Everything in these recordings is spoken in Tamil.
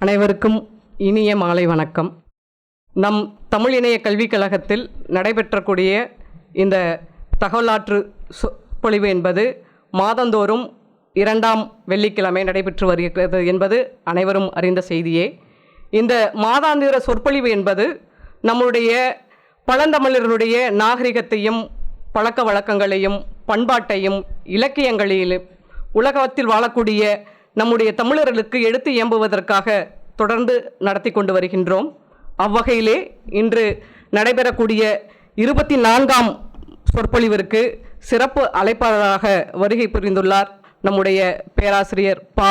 அனைவருக்கும் இனிய மாலை வணக்கம். நம் தமிழ் இணைய கல்விக் கழகத்தில் நடைபெற்றக்கூடிய இந்த தகவலாற்று சொற்பொழிவு என்பது மாதந்தோறும் 2ஆம் வெள்ளிக்கிழமை நடைபெற்று வருகிறது என்பது அனைவரும் அறிந்த செய்தியே. இந்த மாதாந்திர சொற்பொழிவு என்பது நம்முடைய பழந்தமிழர்களுடைய நாகரிகத்தையும் பழக்க வழக்கங்களையும் பண்பாட்டையும் இலக்கியங்களிலும் உலகத்தில் வாழக்கூடிய நம்முடைய தமிழர்களுக்கு எடுத்து இயம்புவதற்காக தொடர்ந்து நடத்தி கொண்டு வருகின்றோம். அவ்வகையிலே இன்று நடைபெறக்கூடிய 24ஆம் சொற்பொழிவிற்கு சிறப்பு அழைப்பாளராக வருகை புரிந்துள்ளார் நம்முடைய பேராசிரியர் ப.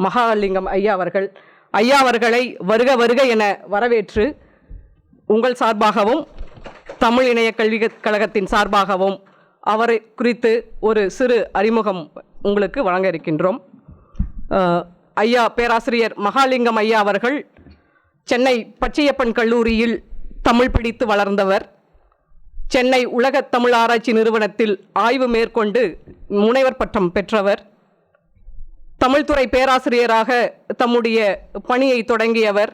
மகாலிங்கம் ஐயா அவர்கள். ஐயா அவர்களை வருக வருக என வரவேற்று உங்கள் சார்பாகவும் தமிழ் இணைய கல்விக் கழகத்தின் சார்பாகவும் அவரை குறித்து ஒரு சிறு அறிமுகம் உங்களுக்கு வழங்க இருக்கின்றோம். ஐயா பேராசிரியர் மகாலிங்கம் ஐயா அவர்கள் சென்னை பச்சையப்பன் கல்லூரியில் தமிழ் பிடித்து வளர்ந்தவர். சென்னை உலக தமிழ் ஆராய்ச்சி நிறுவனத்தில் ஆய்வு மேற்கொண்டு முனைவர் பட்டம் பெற்றவர். தமிழ்துறை பேராசிரியராக தம்முடைய பணியை தொடங்கியவர்.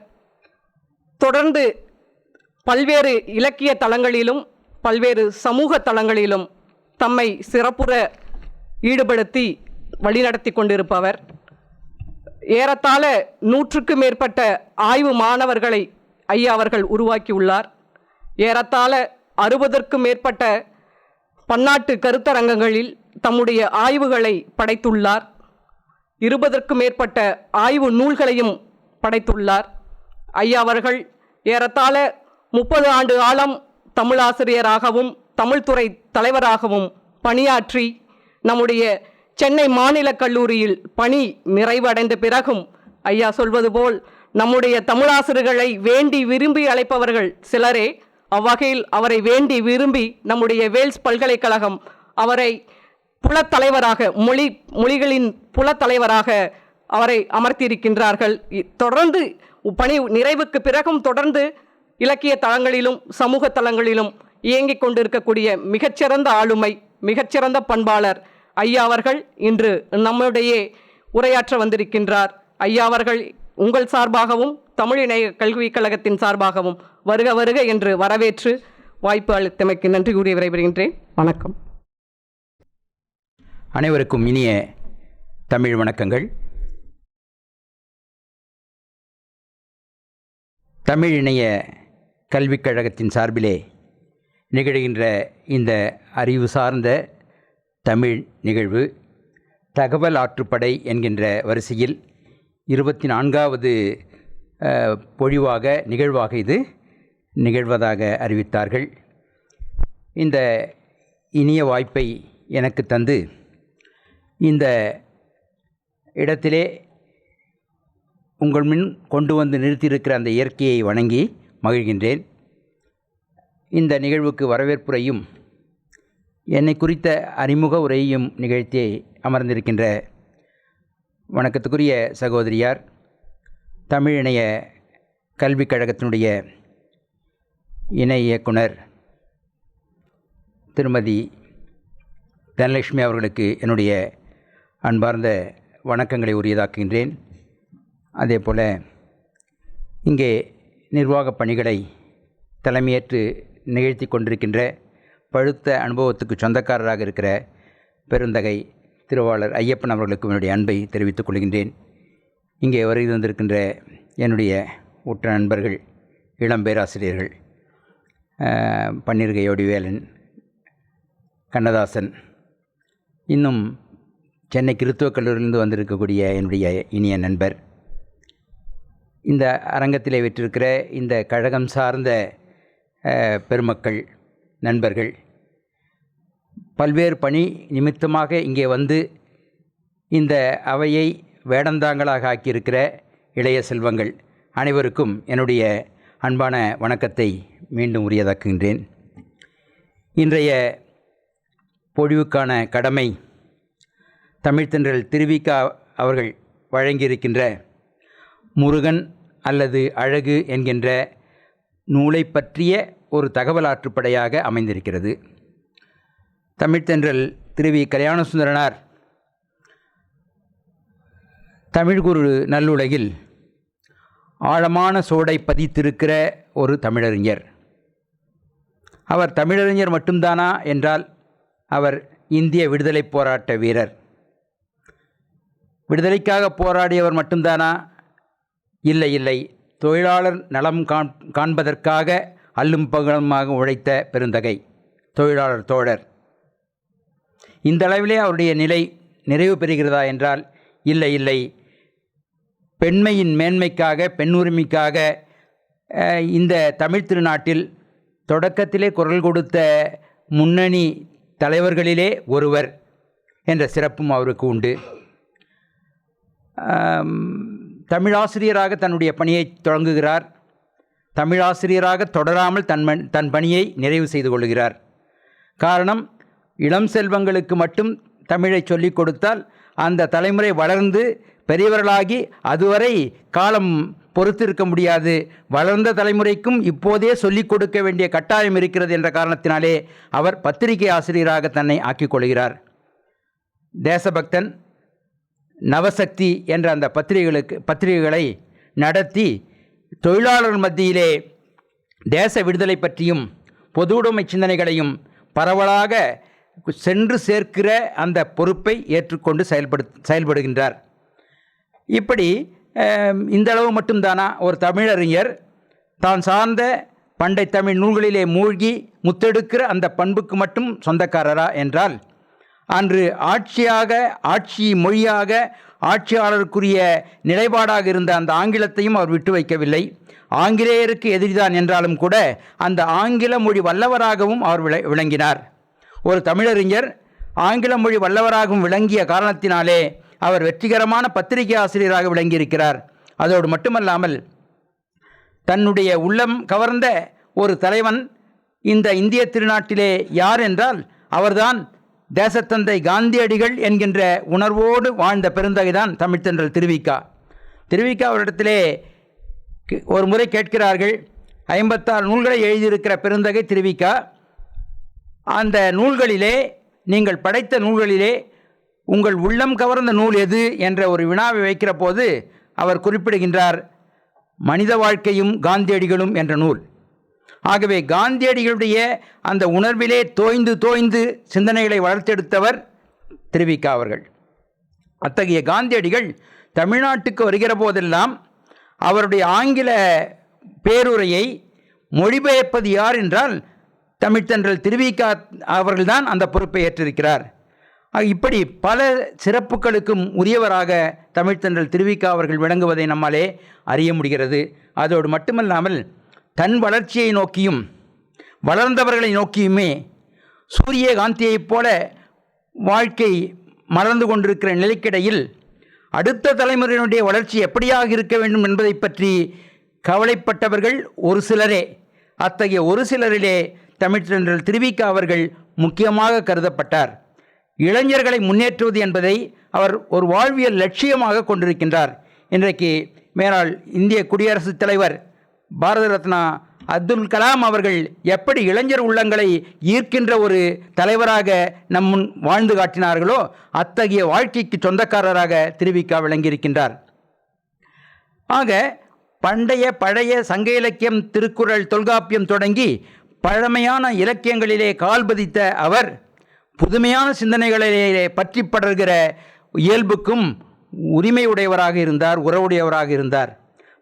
தொடர்ந்து பல்வேறு இலக்கிய தளங்களிலும் பல்வேறு சமூக தளங்களிலும் தம்மை சிறப்புற ஈடுபடுத்தி வழிநடத்தி கொண்டிருப்பவர். ஏறத்தாழ 100க்கும் மேற்பட்ட ஆய்வு மாணவர்களை ஐயா அவர்கள் உருவாக்கியுள்ளார். ஏறத்தாழ 60க்கும் மேற்பட்ட பன்னாட்டு கருத்தரங்கங்களில் தம்முடைய ஆய்வுகளை படைத்துள்ளார். 20க்கும் மேற்பட்ட ஆய்வு நூல்களையும் படைத்துள்ளார். ஐயா அவர்கள் ஏறத்தாழ 30 ஆண்டு காலம் தமிழாசிரியராகவும் தமிழ்துறை தலைவராகவும் பணியாற்றி நம்முடைய சென்னை மாநில கல்லூரியில் பணி நிறைவடைந்த பிறகும் ஐயா சொல்வது போல் நம்முடைய தமிழாசிரியர்களை வேண்டி விரும்பி அழைப்பவர்கள் சிலரே. அவ்வகையில் அவரை வேண்டி விரும்பி நம்முடைய வேல்ஸ் பல்கலைக்கழகம் அவரை புலத்தலைவராக மொழிகளின் புலத்தலைவராக அவரை அமர்த்தியிருக்கின்றார்கள். தொடர்ந்து பணி நிறைவுக்கு பிறகும் தொடர்ந்து இலக்கிய தளங்களிலும் சமூக தளங்களிலும் இயங்கிக் கொண்டிருக்கக்கூடிய மிகச்சிறந்த ஆளுமை, மிகச்சிறந்த பண்பாளர் ஐயா அவர்கள் இன்று நம்முடைய உரையாற்ற வந்திருக்கின்றார். ஐயா அவர்கள் உங்கள் சார்பாகவும் தமிழ் இணைய கல்விக் கழகத்தின் சார்பாகவும் வருக வருக என்று வரவேற்று வாய்ப்பு அளித்தமைக்கு நன்றி கூறி விரைபெறுகின்றேன். வணக்கம். அனைவருக்கும் இனிய தமிழ் வணக்கங்கள். தமிழ் இணைய கல்விக் கழகத்தின் சார்பிலே நிகழ்கின்ற இந்த அறிவு சார்ந்த தமிழ் நிகழ்வு தகவல் ஆற்றுப்படை என்கின்ற வரிசையில் 24வது நிகழ்வாக இது நிகழ்வதாக அறிவித்தார்கள். இந்த இனிய வாய்ப்பை எனக்கு தந்து இந்த இடத்திலே உங்கள் முன் கொண்டு வந்து நிறுத்தியிருக்கிற அந்த இயற்கையை வணங்கி மகிழ்கின்றேன். இந்த நிகழ்வுக்கு வரவேற்புரையும் என்னை குறித்த அறிமுக உரையையும் நிகழ்த்தி அமர்ந்திருக்கின்ற வணக்கத்துக்குரிய சகோதரியார் தமிழ் இணைய கல்விக் கழகத்தினுடைய இணை இயக்குனர் திருமதி தனலட்சுமி அவர்களுக்கு என்னுடைய அன்பார்ந்த வணக்கங்களை உரியதாக்குகின்றேன். அதே போல் இங்கே நிர்வாக பணிகளை தலைமையேற்று நிகழ்த்தி கொண்டிருக்கின்ற பழுத்த அனுபவத்துக்கு சொந்தக்காரராக இருக்கிற பெருந்தகை திருவாளர் ஐயப்பன் அவர்களுக்கு என்னுடைய அன்பை தெரிவித்துக் கொள்கின்றேன். இங்கே வருகை தந்திருக்கின்ற என்னுடைய உற்ற நண்பர்கள், இளம் பேராசிரியர்கள் பன்னீர்கை ஒடிவேலன், கண்ணதாசன், இன்னும் சென்னை கிறித்துவக் கல்லூரியிலிருந்து வந்திருக்கக்கூடிய என்னுடைய இனிய நண்பர், இந்த அரங்கத்திலே விற்றிருக்கிற இந்த கழகம் சார்ந்த பெருமக்கள், நண்பர்கள், பல்வேறு பணி நிமித்தமாக இங்கே வந்து இந்த அவையை வேடந்தாங்களாக ஆக்கியிருக்கிற இளைய செல்வங்கள் அனைவருக்கும் என்னுடைய அன்பான வணக்கத்தை மீண்டும் உரியதாக்குகின்றேன். இன்றைய பொழிவுக்கான கடமை தமிழ்த்தென்றல் திருவிக அவர்கள் வழங்கியிருக்கின்ற முருகன் அல்லது அழகு என்கின்ற நூலை பற்றிய ஒரு தகவல் ஆற்றுப்படையாக அமைந்திருக்கிறது. தமிழ்த்தென்றல் திருவி கல்யாணசுந்தரனார் தமிழ்குரு நல்லுலகில் ஆழமான சுவடை பதித்திருக்கிற ஒரு தமிழறிஞர். அவர் தமிழறிஞர் மட்டும்தானா என்றால் அவர் இந்திய விடுதலை போராட்ட வீரர். விடுதலைக்காக போராடியவர் மட்டும்தானா? இல்லை. தொழிலாளர் நலம் காண்பதற்காக அல்லும் பகலுமாக உழைத்த பெருந்தகை தொழிலாளர் தோழர். இந்த அளவிலே அவருடைய நிலை நிறைவு பெறுகிறதா என்றால் இல்லை. பெண்மையின் மேன்மைக்காக, பெண்ணுரிமைக்காக இந்த தமிழ் திருநாட்டில் தொடக்கத்திலே குரல் கொடுத்த முன்னணி தலைவர்களிலே ஒருவர் என்ற சிறப்பும் அவருக்கு உண்டு. தமிழாசிரியராக தன்னுடைய பணியை தொடங்குகிறார். தமிழாசிரியராக தொடராமல் தன் பணியை நிறைவு செய்து கொள்கிறார். காரணம், இளம் செல்வங்களுக்கு மட்டும் தமிழை சொல்லிக் கொடுத்தால் அந்த தலைமுறை வளர்ந்து பெரியவர்களாகி அதுவரை காலம் பொறுத்திருக்க முடியாது. வளர்ந்த தலைமுறைக்கும் இப்போதே சொல்லிக் கொடுக்க வேண்டிய கட்டாயம் இருக்கிறது என்ற காரணத்தினாலே அவர் பத்திரிகை ஆசிரியராக தன்னை ஆக்கிக் கொள்கிறார். தேசபக்தன், நவசக்தி என்ற அந்த பத்திரிகைகளை நடத்தி தொழிலாளர் மத்தியிலே தேச விடுதலை பற்றியும் பொதுவுடைமை சிந்தனைகளையும் பரவலாக சென்று சேர்க்கிற அந்த பொறுப்பை ஏற்றுக்கொண்டு செயல்படுகின்றார். இப்படி இந்த அளவு மட்டும்தானா ஒரு தமிழறிஞர் தான் சார்ந்த பண்டை தமிழ் நூல்களிலே மூழ்கி முத்தெடுக்கிற அந்த பண்புக்கு மட்டும் சொந்தக்காரரா என்றால், அன்று ஆட்சி மொழியாக ஆட்சியாளருக்குரிய நிலைப்பாடாக இருந்த அந்த ஆங்கிலத்தையும் அவர் விட்டு வைக்கவில்லை. ஆங்கிலேயருக்கு எதிரிதான் என்றாலும் கூட அந்த ஆங்கில மொழி வல்லவராகவும் அவர் விளங்கினார். ஒரு தமிழறிஞர் ஆங்கில மொழி வல்லவராகவும் விளங்கிய காரணத்தினாலே அவர் வெற்றிகரமான பத்திரிகை ஆசிரியராக விளங்கியிருக்கிறார். அதோடு மட்டுமல்லாமல் தன்னுடைய உள்ளம் கவர்ந்த ஒரு தலைவன் இந்த இந்திய திருநாட்டிலே யார் என்றால் அவர்தான் தேசத்தந்தை காந்தியடிகள் என்கின்ற உணர்வோடு வாழ்ந்த பெருந்தகைதான் தமிழ்த்தென்றல் திருவிக்கா அவரிடத்திலே ஒரு முறை கேட்கிறார்கள். 56 நூல்களை எழுதியிருக்கிற பெருந்தகை திருவிக்கா, அந்த நூல்களிலே, நீங்கள் படைத்த நூல்களிலே உங்கள் உள்ளம் கவர்ந்த நூல் எது என்ற ஒரு வினாவை வைக்கிற போது அவர் குறிப்பிடுகின்றார், மனித வாழ்க்கையும் காந்தியடிகளும் என்ற நூல். ஆகவே காந்தியடிகளுடைய அந்த உணர்விலே தோய்ந்து சிந்தனைகளை வளர்த்தெடுத்தவர் திருவிக்கா அவர்கள். அத்தகைய காந்தியடிகள் தமிழ்நாட்டுக்கு வருகிற போதெல்லாம் அவருடைய ஆங்கில பேருரையை மொழிபெயர்ப்பது யார் என்றால் தமிழ்த்தென்றல் திருவிக்கா அவர்கள்தான் அந்த பொறுப்பை ஏற்றிருக்கிறார். இப்படி பல சிறப்புகளுக்கும் உரியவராக தமிழ்த்தென்றல் திருவிக்கா அவர்கள் விளங்குவதை நம்மாலே அறிய முடிகிறது. அதோடு மட்டுமல்லாமல் தன் வளர்ச்சியை நோக்கியும் வளர்ந்தவர்களை நோக்கியுமே சூரியகாந்தியைப் போல வாழ்க்கை மலர்ந்து கொண்டிருக்கிற நிலைக்கிடையில் அடுத்த தலைமுறையினுடைய வளர்ச்சி எப்படியாக இருக்க வேண்டும் என்பதை பற்றி கவலைப்பட்டவர்கள் ஒரு சிலரே. அத்தகைய ஒரு சிலரிலே தமிழ்த்தென்றல் திருவிக்கா அவர்கள் முக்கியமாக கருதப்பட்டார். இளைஞர்களை முன்னேற்றுவது என்பதை அவர் ஒரு வாழ்வியல் லட்சியமாக கொண்டிருக்கின்றார். இன்றைக்கு மேலாள் இந்திய குடியரசுத் தலைவர் பாரத ரத்னா அப்துல் கலாம் அவர்கள் எப்படி இளைஞர் உள்ளங்களை ஈர்க்கின்ற ஒரு தலைவராக நம் முன் வாழ்ந்து காட்டினார்களோ அத்தகைய வாழ்க்கைக்கு சொந்தக்காரராக திருவிக்கா விளங்கியிருக்கின்றார். ஆக பழைய சங்க இலக்கியம், திருக்குறள், தொல்காப்பியம் தொடங்கி பழமையான இலக்கியங்களிலே கால் பதித்த அவர் புதுமையான சிந்தனைகளிலே பற்றி படர்கிற இயல்புக்கும் உரிமையுடையவராக இருந்தார், உறவுடையவராக இருந்தார்.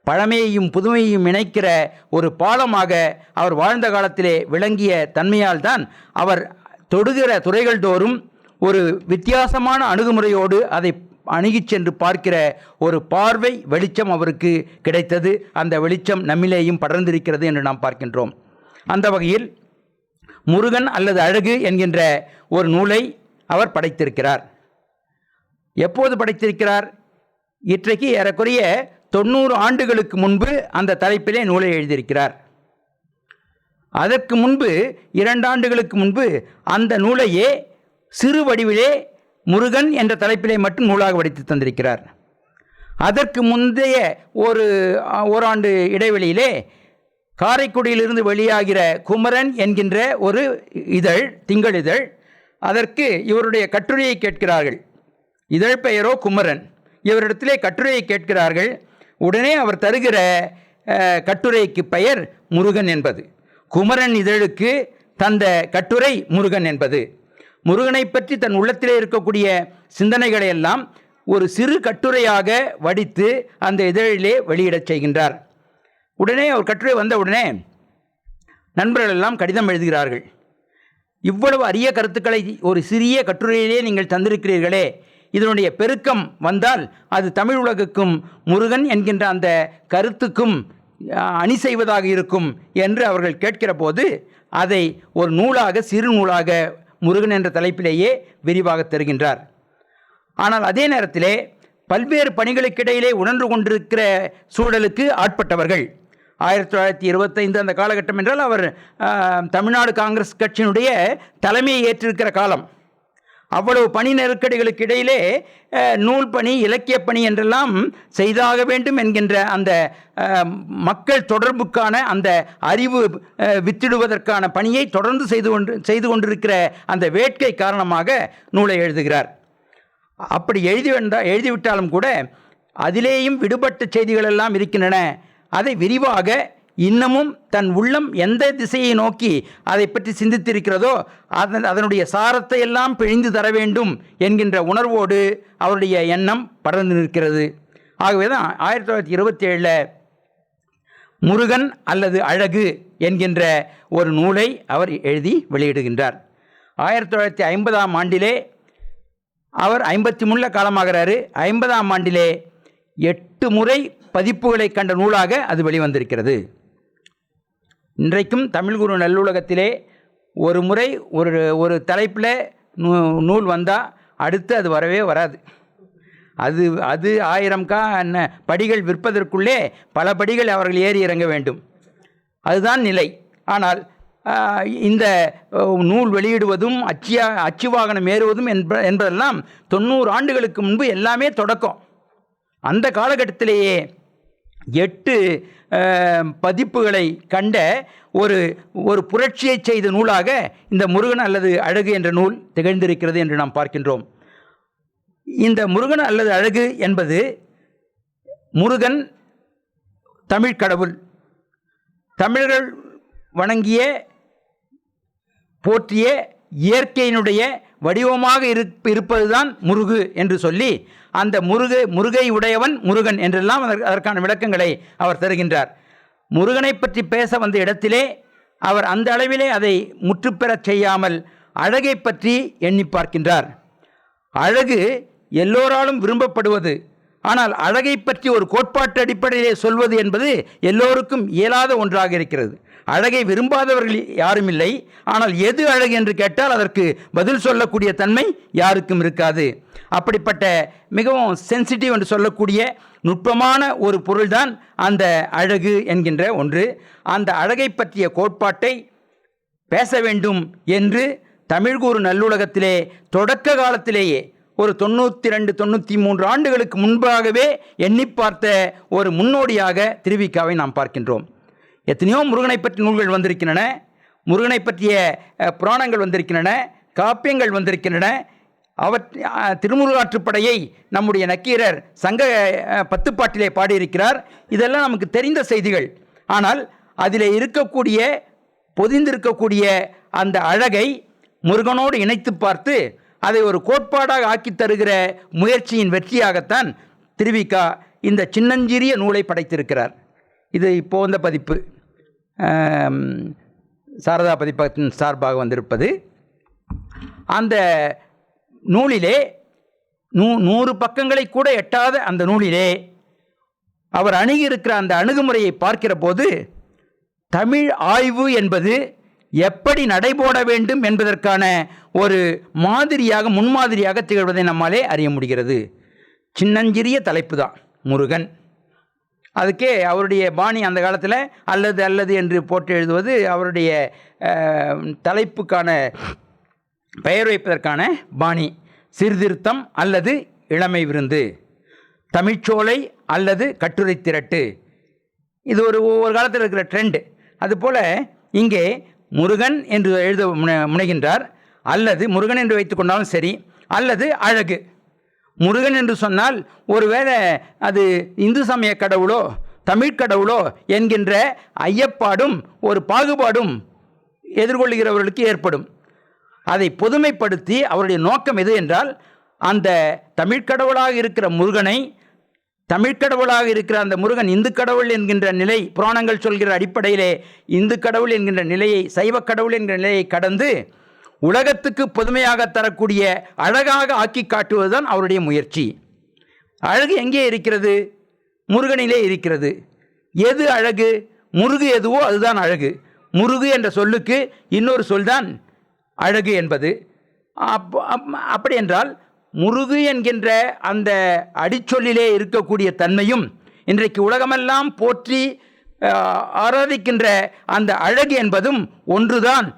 பழமையையும் புதுமையையும் இணைக்கிற ஒரு பாலமாக அவர் வாழ்ந்த காலத்திலே விளங்கிய தன்மையால் தான் அவர் தொடுகிற துறைகள் தோறும் ஒரு வித்தியாசமான அணுகுமுறையோடு அதை அணுகிச் சென்று பார்க்கிற ஒரு பார்வை வெளிச்சம் அவருக்கு கிடைத்தது. அந்த வெளிச்சம் நம்மிலேயும் படர்ந்திருக்கிறது என்று நாம் பார்க்கின்றோம். அந்த வகையில் முருகன் அல்லது அழகு என்கின்ற ஒரு நூலை அவர் படைத்திருக்கிறார். எப்போது படைத்திருக்கிறார்? இன்றைக்கு ஏறக்குறைய 90 ஆண்டுகளுக்கு முன்பு அந்த தலைப்பிலே நூலை எழுதியிருக்கிறார். அதற்கு முன்பு 2 ஆண்டுகளுக்கு முன்பு அந்த நூலையே சிறு வடிவிலே முருகன் என்ற தலைப்பிலே மட்டும் நூலாக வடித்து தந்திருக்கிறார். அதற்கு முந்தைய ஓராண்டு இடைவெளியிலே காரைக்குடியிலிருந்து வெளியாகிற குமரன் என்கின்ற ஒரு இதழ், திங்கள் இதழ், அதற்கு இவருடைய கட்டுரையை கேட்கிறார்கள். இதழ் பெயரோ குமரன். இவரிடத்திலே கட்டுரையை கேட்கிறார்கள். உடனே அவர் தருகிற கட்டுரைக்கு பெயர் முருகன் என்பது. குமரன் இதழுக்கு தந்த கட்டுரை முருகன் என்பது. முருகனை பற்றி தன் உள்ளத்திலே இருக்கக்கூடிய சிந்தனைகளை எல்லாம் ஒரு சிறு கட்டுரையாக வடித்து அந்த இதழிலே வெளியிடச் செய்கின்றார். உடனே அவர் கட்டுரை வந்த உடனே நண்பர்கள் எல்லாம் கடிதம் எழுதுகிறார்கள். இவ்வளவு அரிய கருத்துக்களை ஒரு சிறிய கட்டுரையிலே நீங்கள் தந்திருக்கிறீர்களே, இதனுடைய பெருக்கம் வந்தால் அது தமிழ் உலகுக்கும் முருகன் என்கின்ற அந்த கருத்துக்கும் அணி செய்வதாக இருக்கும் என்று அவர்கள் கேட்கிற போது அதை ஒரு நூலாக, சிறு நூலாக முருகன் என்ற தலைப்பிலேயே விரிவாக தருகின்றார். ஆனால் அதே நேரத்திலே பல்வேறு பணிகளுக்கிடையிலே உணர்ந்து கொண்டிருக்கிற சூழலுக்கு ஆட்பட்டவர்கள். 1925 அந்த காலகட்டம் என்றால் அவர் தமிழ்நாடு காங்கிரஸ் கட்சியினுடைய தலைமையை ஏற்றிருக்கிற காலம். அவ்வளவு பணி நெருக்கடிகளுக்கு இடையிலே நூல் பணி, இலக்கிய பணி என்றெல்லாம் செய்தாக வேண்டும் என்கின்ற அந்த மக்கள் தொடர்புக்கான அந்த அறிவு வித்திடுவதற்கான பணியை தொடர்ந்து செய்து கொண்டிருக்கிற அந்த வேட்கை காரணமாக நூலை எழுதுகிறார். அப்படி எழுதிவிட்டாலும் கூட அதிலேயும் விடுபட்ட செய்திகள் எல்லாம் இருக்கின்றன. அதை விரிவாக இன்னமும் தன் உள்ளம் எந்த திசையை நோக்கி அதை பற்றி சிந்தித்திருக்கிறதோ அதனுடைய சாரத்தை எல்லாம் பிழிந்து தர வேண்டும் என்கின்ற உணர்வோடு அவருடைய எண்ணம் படர்ந்து நிற்கிறது. ஆகவே தான் 1927 முருகன் அல்லது அழகு என்கின்ற ஒரு நூலை அவர் எழுதி வெளியிடுகின்றார். 1950ஆம் ஆண்டிலே அவர் 53 காலமாகிறாரு. 50ஆம் ஆண்டிலே 8 முறை பதிப்புகளை கண்ட நூலாக அது வெளிவந்திருக்கிறது. இன்றைக்கும் தமிழ்குரு நல்லுலகத்திலே ஒரு முறை ஒரு தலைப்பில் நூல் வந்தால் அடுத்து அது வரவே வராது. அது 1000 படிகள் விற்பதற்குள்ளே பல படிகள் அவர்கள் ஏறி இறங்க வேண்டும். அதுதான் நிலை. ஆனால் இந்த நூல் வெளியிடுவதும் அச்சு வாகனம் ஏறுவதும் என்பதெல்லாம் 90 ஆண்டுகளுக்கு முன்பு எல்லாமே தொடக்கம். அந்த காலகட்டத்திலேயே 8 பதிப்புகளை கண்ட ஒரு புரட்சியை செய்த நூலாக இந்த முருகன் அல்லது அழகு என்ற நூல் திகழ்ந்திருக்கிறது என்று நாம் பார்க்கின்றோம். இந்த முருகன் அல்லது அழகு என்பது முருகன் தமிழ் கடவுள், தமிழர்கள் வணங்கிய போற்றிய இயற்கையினுடைய வடிவமாக இருப்பதுதான் முருகு என்று சொல்லி அந்த முருகை உடையவன் முருகன் என்றெல்லாம் அதற்கான விளக்கங்களை அவர் தருகின்றார். முருகனை பற்றி பேச வந்த இடத்திலே அவர் அந்த அளவிலே அதை முற்றுப்பெறச் செய்யாமல் அழகை பற்றி எண்ணி பார்க்கின்றார். அழகு எல்லோராலும் விரும்பப்படுவது. ஆனால் அழகை பற்றி ஒரு கோட்பாட்டு அடிப்படையிலே சொல்வது என்பது எல்லோருக்கும் இயலாத ஒன்றாக இருக்கிறது. அழகை விரும்பாதவர்கள் யாரும் இல்லை. ஆனால் எது அழகு என்று கேட்டால் அதற்கு பதில் சொல்லக்கூடிய தன்மை யாருக்கும் இருக்காது. அப்படிப்பட்ட மிகவும் சென்சிட்டிவ் என்று சொல்லக்கூடிய நுட்பமான ஒரு பொருள்தான் அந்த அழகு என்கின்ற ஒன்று. அந்த அழகை பற்றிய கோட்பாட்டை பேச வேண்டும் என்று தமிழ்கூறு நல்லுலகத்திலே தொடக்க காலத்திலேயே ஒரு 92-93 ஆண்டுகளுக்கு முன்பாகவே எண்ணி பார்த்த ஒரு முன்னோடியாக திருவிக்காவை நாம் பார்க்கின்றோம். எத்தனையோ முருகனை பற்றி நூல்கள் வந்திருக்கின்றன, முருகனை பற்றிய புராணங்கள் வந்திருக்கின்றன, காப்பியங்கள் வந்திருக்கின்றன. திருமுருகாற்றுப்படையை நம்முடைய நக்கீரர் சங்க 10 பாட்டிலே பாடியிருக்கிறார். இதெல்லாம் நமக்கு தெரிந்த செய்திகள். ஆனால் அதில் இருக்கக்கூடிய பொதிந்திருக்கக்கூடிய அந்த அழகை முருகனோடு இணைத்து பார்த்து அதை ஒரு கோட்பாடாக ஆக்கி தருகிற முயற்சியின் வெற்றியாகத்தான் திருவிக்கா இந்த சின்னஞ்சிறிய நூலை படைத்திருக்கிறார். இது இப்போ வந்த பதிப்பு, சாரதா பதிப்பகத்தின் சார்பாக வந்திருப்பது. அந்த நூலிலே 100 பக்கங்களை கூட எட்டாத அந்த நூலிலே அவர் அணுகியிருக்கிற அந்த அணுகுமுறையை பார்க்கிற போது தமிழ் ஆய்வு என்பது எப்படி நடைபோட வேண்டும் என்பதற்கான ஒரு மாதிரியாக, முன்மாதிரியாக திகழ்வதை நம்மாலே அறிய முடிகிறது. சின்னஞ்சிறிய தலைப்பு தான் முருகன். அதுக்கே அவருடைய பாணி அந்த காலத்தில் அல்லது என்று போட்டு எழுதுவது அவருடைய தலைப்புக்கான பெயர் வைப்பதற்கான பாணி. சீர்திருத்தம் அல்லது இளமை விருந்து, தமிழ்ச்சோலை அல்லது கட்டுரை திரட்டு, இது ஒவ்வொரு காலத்தில் இருக்கிற ட்ரெண்டு. அதுபோல் இங்கே முருகன் என்று எழுத முனைகின்றார். அல்லது முருகன் என்று வைத்துக்கொண்டாலும் சரி, அல்லது அழகு. முருகன் என்று சொன்னால் ஒருவேளை அது இந்து சமய கடவுளோ தமிழ் கடவுளோ என்கின்ற ஐயப்பாடும் ஒரு பாகுபாடும் எதிர்கொள்கிறவர்களுக்கு ஏற்படும். அதை பொதுமைப்படுத்தி அவருடைய நோக்கம் எது என்றால், அந்த தமிழ்க்கடவுளாக இருக்கிற முருகனை, தமிழ்க்கடவுளாக இருக்கிற அந்த முருகன் இந்து கடவுள் என்கின்ற நிலை, புராணங்கள் சொல்கிற அடிப்படையிலே இந்து கடவுள் என்கின்ற நிலையை, சைவ கடவுள் என்கிற நிலையை கடந்து உலகத்துக்கு பொதுமையாக தரக்கூடிய அழகாக ஆக்கி காட்டுவதுதான் அவருடைய முயற்சி. அழகு எங்கே இருக்கிறது? முருகனிலே இருக்கிறது. எது அழகு? முருகு எதுவோ அதுதான் அழகு. முருகு என்ற சொல்லுக்கு இன்னொரு சொல்தான் அழகு என்பது. அப்படி என்றால் முருகு என்கின்ற அந்த அடிச்சொல்லிலே இருக்கக்கூடிய தன்மையும் இன்றைக்கு உலகமெல்லாம் போற்றி ஆராதிக்கின்ற அந்த அழகு என்பதும் ஒன்றுதான்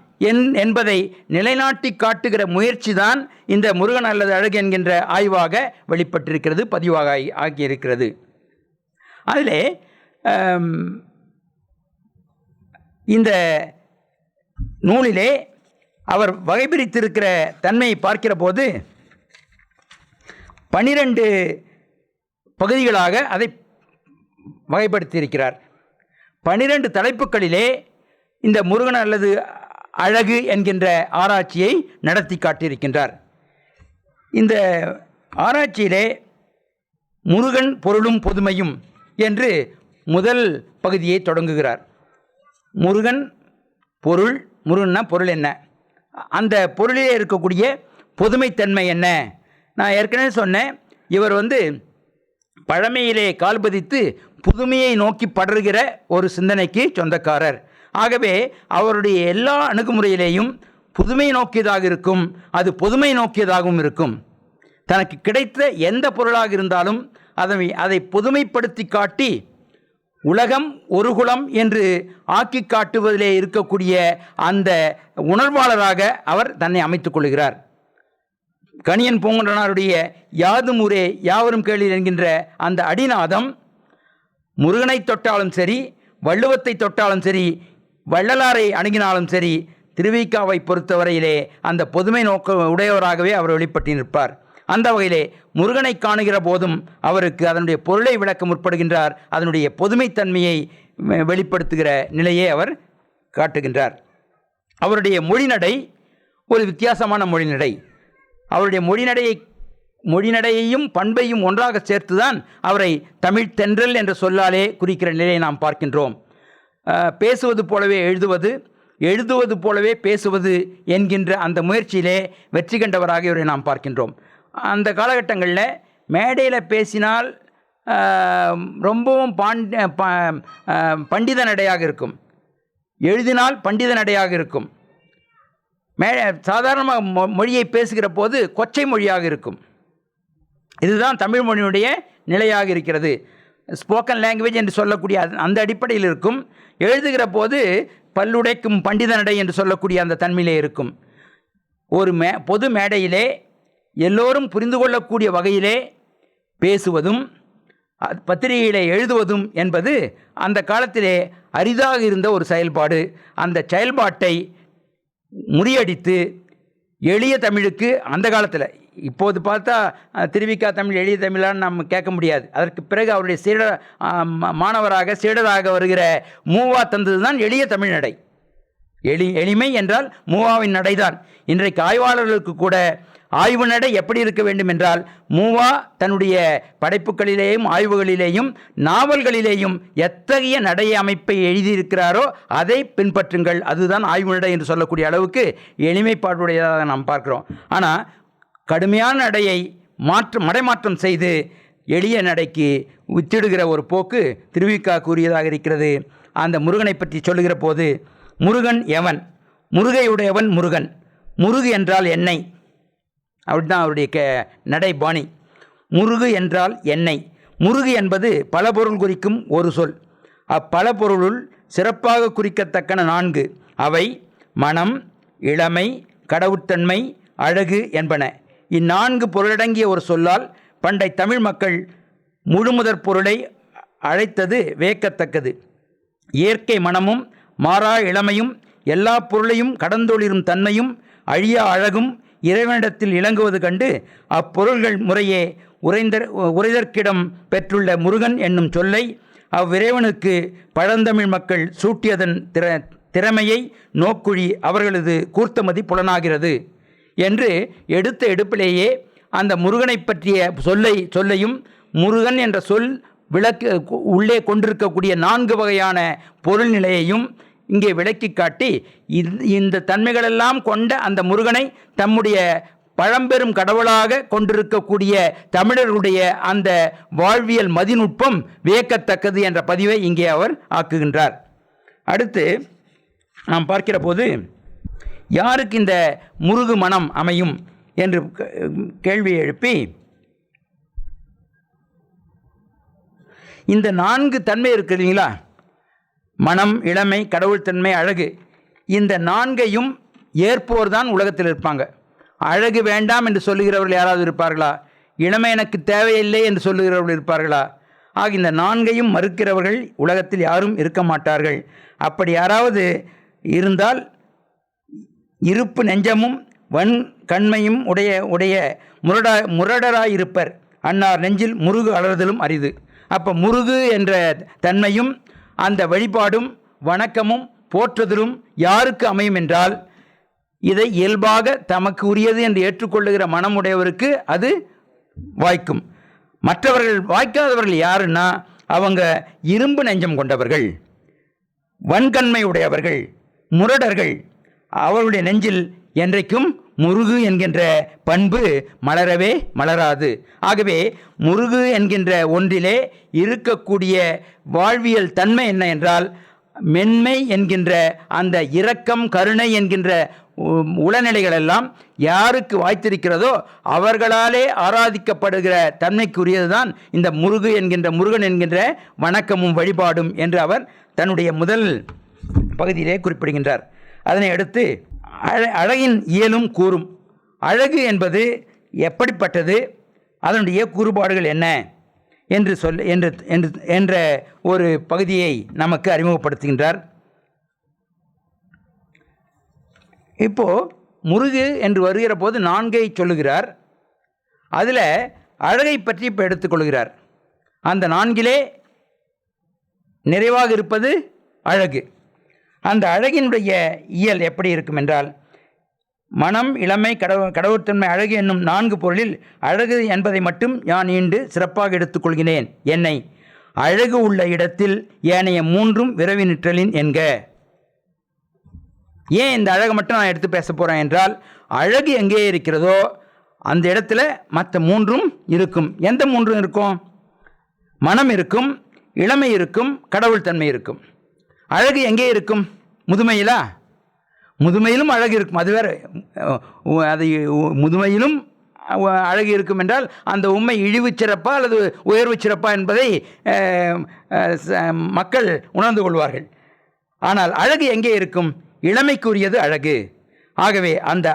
என்பதை நிலைநாட்டி காட்டுகிற முயற்சி தான் இந்த முருகன் அல்லது அழகு என்கின்ற ஆய்வாக வெளிப்பட்டிருக்கிறது, பதிவாக ஆகியிருக்கிறது. அதிலே இந்த நூலிலே அவர் வகைபிரித்திருக்கிற தன்மையை பார்க்கிற போது 12 பகுதிகளாக அதை வகைப்படுத்தியிருக்கிறார். 12 தலைப்புகளிலே இந்த முருகன் அல்லது அழகு என்கின்ற ஆராய்ச்சியை நடத்தி காட்டியிருக்கின்றார். இந்த ஆராய்ச்சியிலே முருகன் பொருளும் பொதுமையும் என்று முதல் பகுதியை தொடங்குகிறார். முருகன் பொருள், முருகன்னா பொருள் என்ன, அந்த பொருளிலே இருக்கக்கூடிய பொதுமைத்தன்மை என்ன. நான் ஏற்கனவே சொன்னேன், இவர் பழமையிலே கால்பதித்து புதுமையை நோக்கி படர்கிற ஒரு சிந்தனைக்கு சொந்தக்காரர். ஆகவே அவருடைய எல்லா அணுகுமுறையிலேயும் புதுமை நோக்கியதாக இருக்கும், அது பொதுமை நோக்கியதாகவும் இருக்கும். தனக்கு கிடைத்த எந்த பொருளாக இருந்தாலும் அதை பொதுமைப்படுத்தி காட்டி உலகம் ஒரு குலம் என்று ஆக்கி காட்டுவதிலே இருக்கக்கூடிய அந்த உணர்வாளராக அவர் தன்னை அமைத்துக் கொள்கிறார். கணியன் பூங்குன்றனாருடைய யாதும் ஊரே யாவரும் கேளீர் என்கின்ற அந்த அடிநாதம் முருகனை தொட்டாலும் சரி, வள்ளுவத்தை தொட்டாலும் சரி, வள்ளலாரை அணுகினாலும் சரி, திருவிக்காவை பொறுத்தவரையிலே அந்த பொதுமை நோக்க உடையவராகவே அவர் வெளிப்பட்டு நிற்பார். அந்த வகையிலே முருகனை காணுகிற போதும் அவருக்கு அதனுடைய பொருளை விளக்க முற்படுகின்றார், அதனுடைய பொதுமைத்தன்மையை வெளிப்படுத்துகிற நிலையை அவர் காட்டுகின்றார். அவருடைய மொழிநடை ஒரு வித்தியாசமான மொழிநடை. அவருடைய மொழிநடையையும் பண்பையும் ஒன்றாக சேர்த்துதான் அவரை தமிழ் தென்றல் என்ற சொல்லாலே குறிக்கிற நிலையை நாம் பார்க்கின்றோம். பேசுவது போலவே எழுதுவது, எழுதுவது போலவே பேசுவது என்கின்ற அந்த முயற்சியிலே வெற்றி கண்டவராக இவரை நாம் பார்க்கின்றோம். அந்த காலகட்டங்களில் மேடையில் பேசினால் ரொம்பவும் பண்டித நடையாக இருக்கும், எழுதினால் பண்டித நடையாக இருக்கும். சாதாரணமாக மொழியை பேசுகிற போது கொச்சை மொழியாக இருக்கும். இதுதான் தமிழ் மொழியினுடைய நிலையாக இருக்கிறது. ஸ்போக்கன் லாங்குவேஜ் என்று சொல்லக்கூடிய அந்த அடிப்படையில் இருக்கும். எழுதுகிற போது பல்லுடைக்கும் பண்டித நடை என்று சொல்லக்கூடிய அந்த தன்மையிலே இருக்கும். ஒரு பொது மேடையிலே எல்லோரும் புரிந்து கொள்ளக்கூடிய வகையிலே பேசுவதும் பத்திரிகையிலே எழுதுவதும் என்பது அந்த காலத்திலே அரிதாக இருந்த ஒரு செயல்பாடு. அந்த செயல்பாட்டை முறியடித்து எளிய தமிழுக்கு அந்த காலத்தில், இப்போது பார்த்தா திருவிக்கா தமிழ் எளிய தமிழான்னு நம்ம கேட்க முடியாது. அதற்கு பிறகு அவருடைய மாணவராக சீடராக வருகிற மூவா தந்தது தான் எளிய தமிழ் நடை. எளிமை என்றால் மூவாவின் நடைதான். இன்றைக்கு ஆய்வாளர்களுக்கு கூட ஆய்வு நடை எப்படி இருக்க வேண்டும் என்றால், மூவா தன்னுடைய படைப்புகளிலேயும் ஆய்வுகளிலேயும் நாவல்களிலேயும் எத்தகைய நடை அமைப்பை எழுதியிருக்கிறாரோ அதை பின்பற்றுங்கள், அதுதான் ஆய்வு நடை என்று சொல்லக்கூடிய அளவுக்கு எளிமைப்பாடுடையதாக நாம் பார்க்கிறோம். ஆனால் கடுமையான நடையை மடைமாற்றம் செய்து எளிய நடைக்கு வித்திடுகிற ஒரு போக்கு திருவிக்கா கூறியதாக இருக்கிறது. அந்த முருகனை பற்றி சொல்லுகிற போது, முருகன் எவன்? முருகையுடையவன் முருகன். முருகு என்றால் எண்ணெய், அப்படிதான் அவருடைய நடைபாணி. முருகு என்றால் எண்ணெய். முருகு என்பது பல பொருள் குறிக்கும் ஒரு சொல். அப்பல பொருளுள் சிறப்பாக குறிக்கத்தக்கன 4. அவை மனம், இளமை, கடவுத்தன்மை, அழகு என்பன. இந்நான்கு பொருளடங்கிய ஒரு சொல்லால் பண்டை தமிழ் மக்கள் முழுமுதற் பொருளை அழைத்தது வியக்கத்தக்கது. இயற்கை மனமும் மாறா இளமையும் எல்லா பொருளையும் கடந்தொளிரும் தன்மையும் அழியா அழகும் இறைவனிடத்தில் இலங்குவது கண்டு அப்பொருள்கள் முறையே உரைதற்கிடம் பெற்றுள்ள முருகன் என்னும் சொல்லை அவ்விறைவனுக்கு பழந்தமிழ் மக்கள் சூட்டியதன் திறமையை நோக்குழி அவர்களது கூர்த்தமதி புலனாகிறது என்று எடுத்த எடுப்பிலேயே அந்த முருகனை பற்றிய சொல்லையும் முருகன் என்ற சொல் உள்ளே கொண்டிருக்கக்கூடிய 4 வகையான பொருள் நிலையையும் இங்கே விளக்கி காட்டி இந்த தன்மைகளெல்லாம் கொண்ட அந்த முருகனை தம்முடைய பழம்பெரும் கடவுளாக கொண்டிருக்கக்கூடிய தமிழர்களுடைய அந்த வாழ்வியல் மதிநுட்பம் வியக்கத்தக்கது என்ற பதிவை இங்கே அவர் ஆக்குகின்றார். அடுத்து நாம் பார்க்கிற போது யாருக்கு இந்த முருகு மனம் அமையும் என்று கேள்வியை எழுப்பி இந்த 4 தன்மை இருக்கு இல்லைங்களா, மனம், இளமை, கடவுள் தன்மை, அழகு, இந்த 4ஐயும் ஏற்போர் தான் உலகத்தில் இருப்பாங்க. அழகு வேண்டாம் என்று சொல்லுகிறவர்கள் யாராவது இருப்பார்களா? இளமை எனக்கு தேவையில்லை என்று சொல்லுகிறவர்கள் இருப்பார்களா? ஆக இந்த 4ஐயும் மறுக்கிறவர்கள் உலகத்தில் யாரும் இருக்க மாட்டார்கள். அப்படி யாராவது இருந்தால் இருப்பு நெஞ்சமும் வன் கண்மையும் உடைய முரடராயிருப்பர். அன்னார் நெஞ்சில் முருகு அலறுதலும் அரிது. அப்போ முருகு என்ற தன்மையும் அந்த வழிபாடும் வணக்கமும் போற்றுதலும் யாருக்கு அமையும் என்றால், இதை இயல்பாக தமக்கு உரியது என்று ஏற்றுக்கொள்ளுகிற மனமுடையவருக்கு அது வாய்க்கும். மற்றவர்கள் வாய்க்காதவர்கள் யாருன்னா அவங்க இரும்பு நெஞ்சம் கொண்டவர்கள், வன்கண்மை உடையவர்கள், முரடர்கள். அவர்களுடைய நெஞ்சில் என்றைக்கும் முருகு என்கின்ற பண்பு மலரவே மலராது. ஆகவே முருகு என்கின்ற ஒன்றிலே இருக்கக்கூடிய வாழ்வியல் தன்மை என்ன என்றால், மென்மை என்கின்ற அந்த இரக்கம், கருணை என்கின்ற உளநிலைகள் எல்லாம் யாருக்கு வாய்த்திருக்கிறதோ அவர்களாலே ஆராதிக்கப்படுகிற தன்மைக்குரியதுதான் இந்த முருகு என்கின்ற முருகன் என்கின்ற வணக்கமும் வழிபாடும் என்று அவர் தன்னுடைய முதல் பகுதியிலே குறிப்பிடுகின்றார். அதனை அடுத்து அழகின் இயலும் கூறும். அழகு என்பது எப்படிப்பட்டது, அதனுடைய கூறுபாடுகள் என்ன என்று என்ற ஒரு பகுதியை நமக்கு அறிமுகப்படுத்துகின்றார். இப்போ முருகு என்று வருகிற போது 4ஐ சொல்லுகிறார். அதில் அழகை பற்றி இப்போ எடுத்துக்கொள்கிறார். அந்த 4இலே நிறைவாக இருப்பது அழகு. அந்த அழகினுடைய இயல் எப்படி இருக்கும் என்றால், மனம், இளமை, கடவுள்தன்மை, அழகு என்னும் 4 பொருளில் அழகு என்பதை மட்டும் நான் ஈண்டு சிறப்பாக எடுத்துக்கொள்கிறேன். என்னை அழகு உள்ள இடத்தில் ஏனைய 3ம் விரவி நிற்றலின் என்க. ஏன் இந்த அழகை மட்டும் நான் எடுத்து பேச போகிறேன் என்றால், அழகு எங்கே இருக்கிறதோ அந்த இடத்துல மற்ற 3ம் இருக்கும். எந்த 3ம் இருக்கும்? மனம் இருக்கும், இளமை இருக்கும், கடவுள் தன்மை இருக்கும். அழகு எங்கே இருக்கும்? முதுமையிலா? முதுமையிலும் அழகு இருக்கும். அது வேறு. அது முதுமையிலும் அழகு இருக்கும் என்றால் அந்த உண்மை இழிவு சிறப்பா அல்லது உயர்வு சிறப்பா என்பதை மக்கள் உணர்ந்து கொள்வார்கள். ஆனால் அழகு எங்கே இருக்கும்? இளமைக்குரியது அழகு. ஆகவே அந்த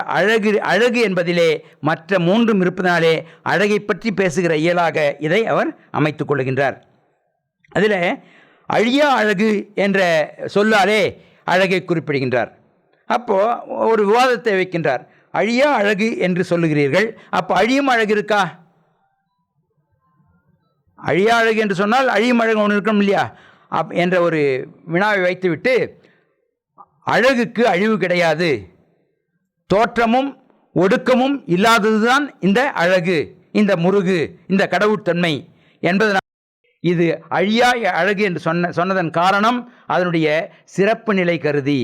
அழகு என்பதிலே மற்ற 3ம் இருப்பதனாலே அழகை பற்றி பேசுகிற இயலாக இதை அவர் அமைத்துக் கொள்கின்றார். அதில் அழியா அழகு என்ற சொல்லாலே அழகை குறிப்பிடுகின்றார். அப்போது ஒரு விவாதத்தை வைக்கின்றார். அழியா அழகு என்று சொல்லுகிறீர்கள், அப்போ அழியும் அழகு இருக்கா? அழியா அழகு என்று சொன்னால் அழியும் அழகு ஒன்று இருக்கணும் இல்லையா என்ற ஒரு வினாவை வைத்துவிட்டு, அழகுக்கு அழிவு கிடையாது, தோற்றமும் ஒடுக்கமும் இல்லாததுதான் இந்த அழகு, இந்த முருகு, இந்த கடவுட்தன்மை என்பதனால் இது அழியா அழகு என்று சொன்னதன் காரணம் அதனுடைய சிறப்பு நிலை கருதி.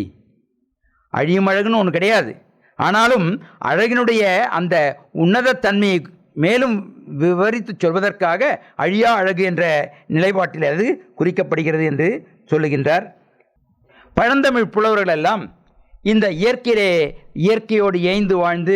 அழியும் அழகுன்னு ஒன்று கிடையாது. ஆனாலும் அழகினுடைய அந்த உன்னத தன்மையை மேலும் விவரித்து சொல்வதற்காக அழியா அழகு என்ற நிலைப்பாட்டில் அது குறிக்கப்படுகிறது என்று சொல்லுகின்றார். பழந்தமிழ் புலவர்கள் எல்லாம் இந்த இயற்கையோடு இயைந்து வாழ்ந்து